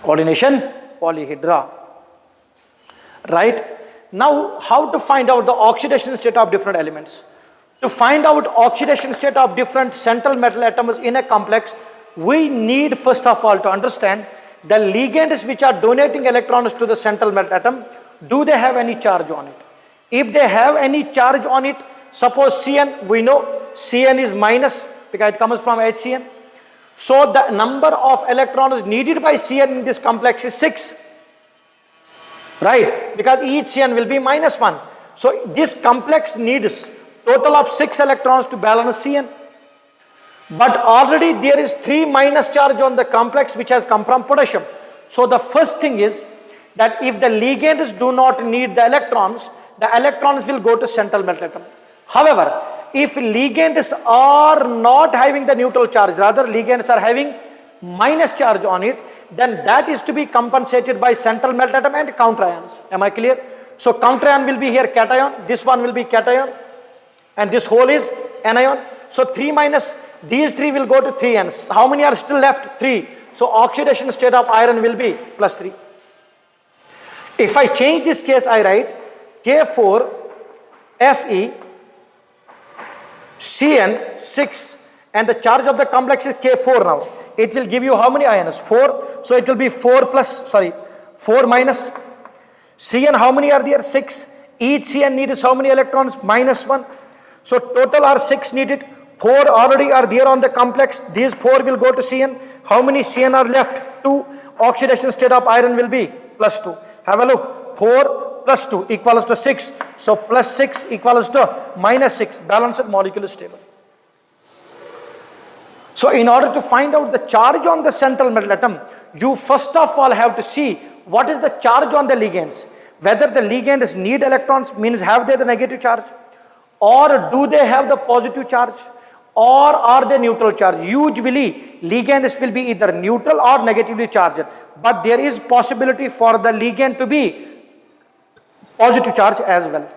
Coordination polyhedra. Right? Now, how to find out the oxidation state of different elements? To find out oxidation state of different central metal atoms in a complex, we need first of all to understand the ligands which are donating electrons to the central metal atom. Do they have any charge on it? If they have any charge on it, suppose Cn, we know Cn is minus because it comes from HCN. So the number of electrons needed by Cn in this complex is 6. Right? Because each Cn will be -1. So this complex needs total of 6 electrons to balance Cn. But already there is 3 minus charge on the complex which has come from potassium. So the first thing is that if the ligands do not need the electrons will go to central metal atom. However, if ligands are not having the neutral charge, rather ligands are having minus charge on it, then that is to be compensated by central metal atom and counter ions. Am I clear? So counter ion will be here cation, this one will be cation, and this whole is anion. So 3 minus, these 3 will go to 3 Ns. How many are still left? 3. So oxidation state of iron will be +3. If I change this case, I write K4 FeCN6, and the charge of the complex is K4 now. It will give you how many ions? 4. So it will be 4 minus. Cn, how many are there? 6. Each Cn needs how many electrons? -1. So total are 6 needed. 4 already are there on the complex. These 4 will go to Cn. How many Cn are left? 2. Oxidation state of iron will be +2. Have a look. 4 plus 2 equals to 6. So +6 equals to -6. Balanced molecule is stable. So in order to find out the charge on the central metal atom, you first of all have to see what is the charge on the ligands? Whether the ligands need electrons, means have they the negative charge, or do they have the positive charge, or are they neutral charge? Usually ligands will be either neutral or negatively charged, but there is possibility for the ligand to be positive charge as well.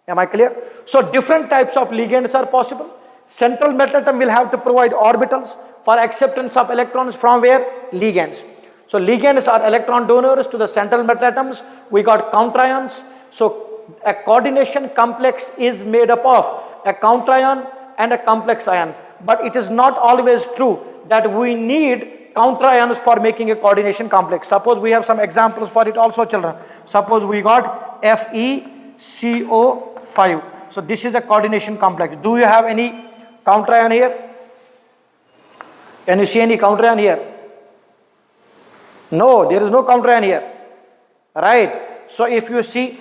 Am I clear? So different types of ligands are possible. Central metal atom will have to provide orbitals for acceptance of electrons from where? Ligands. So ligands are electron donors to the central metal atoms. We got counterions. So a coordination complex is made up of a counterion and a complex ion. But it is not always true that we need counterions for making a coordination complex. Suppose we have some examples for it also, children. Suppose we got FeCO5. So this is a coordination complex. Do you have any counterion here? Can you see any counterion here? No, there is no counterion here. Right? So if you see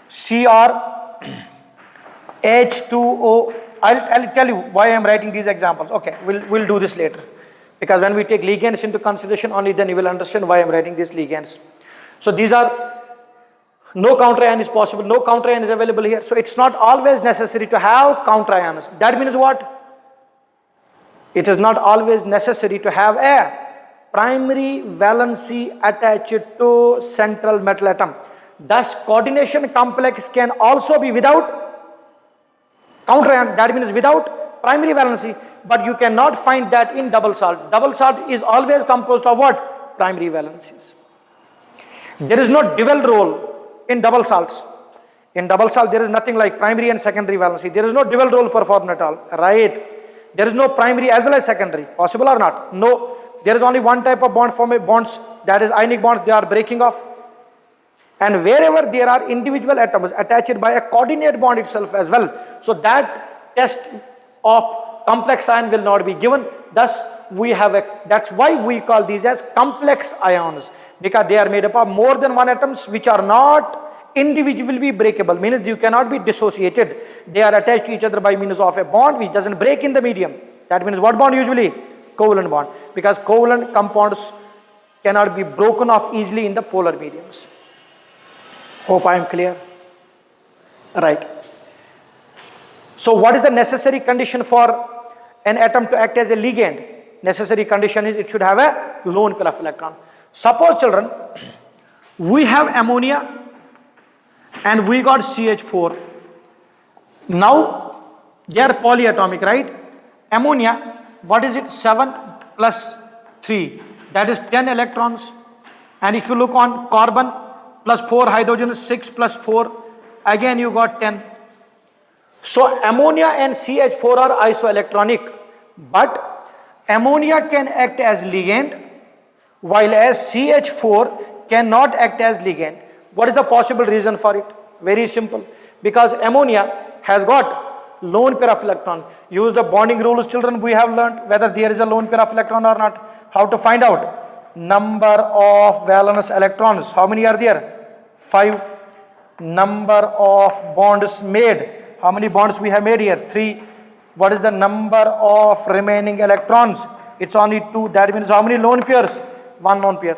CrH2O, I'll tell you why I am writing these examples. Okay, we'll do this later. Because when we take ligands into consideration, only then you will understand why I am writing these ligands. So these are, no counterion is possible, no counterion is available here. So it's not always necessary to have counterions. That means what? It is not always necessary to have a primary valency attached to central metal atom. Thus, coordination complex can also be without counterion, that means without primary valency, but you cannot find that in double salt. Double salt is always composed of what? Primary valencies. There is no dual role in double salts. In double salt, there is nothing like primary and secondary valency. There is no dual role performed at all, right? There is no primary as well as secondary. Possible or not? No. There is only one type of bond bonds, that is ionic bonds, they are breaking off. And wherever there are individual atoms attached by a coordinate bond itself as well, so that test of complex ion will not be given. Thus, we have that's why we call these as complex ions, because they are made up of more than one atoms which are not individually breakable, means you cannot be dissociated. They are attached to each other by means of a bond which doesn't break in the medium. That means what bond usually? Covalent bond, because covalent compounds cannot be broken off easily in the polar mediums. Hope I am clear. Right. So what is the necessary condition for an atom to act as a ligand? Necessary condition is it should have a lone pair of electron. Suppose, children, we have ammonia and we got CH4. Now they are polyatomic, right? Ammonia, what is it? 7 plus 3, that is 10 electrons. And if you look on carbon plus 4 hydrogen, 6 plus 4, again you got 10. So ammonia and CH4 are isoelectronic, but ammonia can act as ligand, while as CH4 cannot act as ligand. What is the possible reason for it? Very simple. Because ammonia has got lone pair of electron. Use the bonding rules, children, we have learned whether there is a lone pair of electron or not. How to find out? Number of valence electrons. How many are there? 5. Number of bonds made. How many bonds we have made here? 3. What is the number of remaining electrons? It's only 2. That means how many lone pairs? 1 lone pair.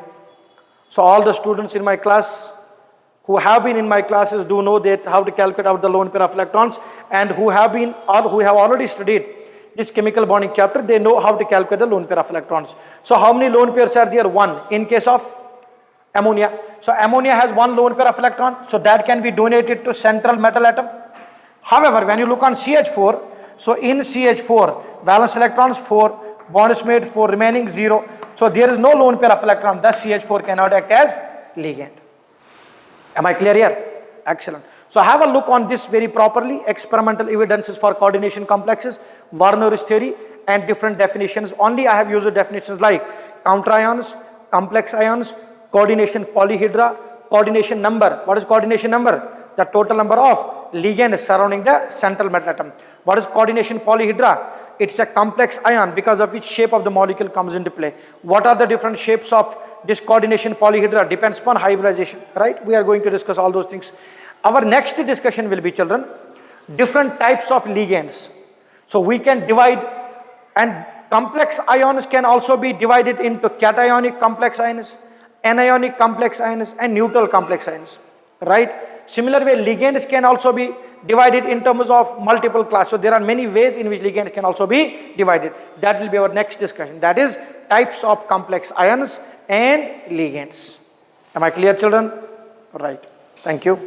So all the students in my class who have been in my classes do know that how to calculate out the lone pair of electrons, and who have been or who have already studied this chemical bonding chapter, they know how to calculate the lone pair of electrons. So how many lone pairs are there? 1 in case of ammonia. So ammonia has 1 lone pair of electron, so that can be donated to central metal atom. However, when you look on CH4, so in CH4 valence electrons 4, bonds made 4, remaining 0. So there is no lone pair of electron, thus CH4 cannot act as ligand. Am I clear here? Excellent. So have a look on this very properly. Experimental evidences for coordination complexes, Werner's theory, and different definitions. Only I have used definitions like counterions, complex ions, coordination polyhedra, coordination number. What is coordination number? The total number of ligands surrounding the central metal atom. What is coordination polyhedra? It's a complex ion because of which shape of the molecule comes into play. What are the different shapes of this coordination polyhedra? Depends upon hybridization, right? We are going to discuss all those things. Our next discussion will be, children, different types of ligands. So we can divide, and complex ions can also be divided into cationic complex ions, anionic complex ions and neutral complex ions, right? Similar way, ligands can also be divided in terms of multiple classes. So there are many ways in which ligands can also be divided. That will be our next discussion. That is types of complex ions and ligands. Am I clear, children? Right. Thank you.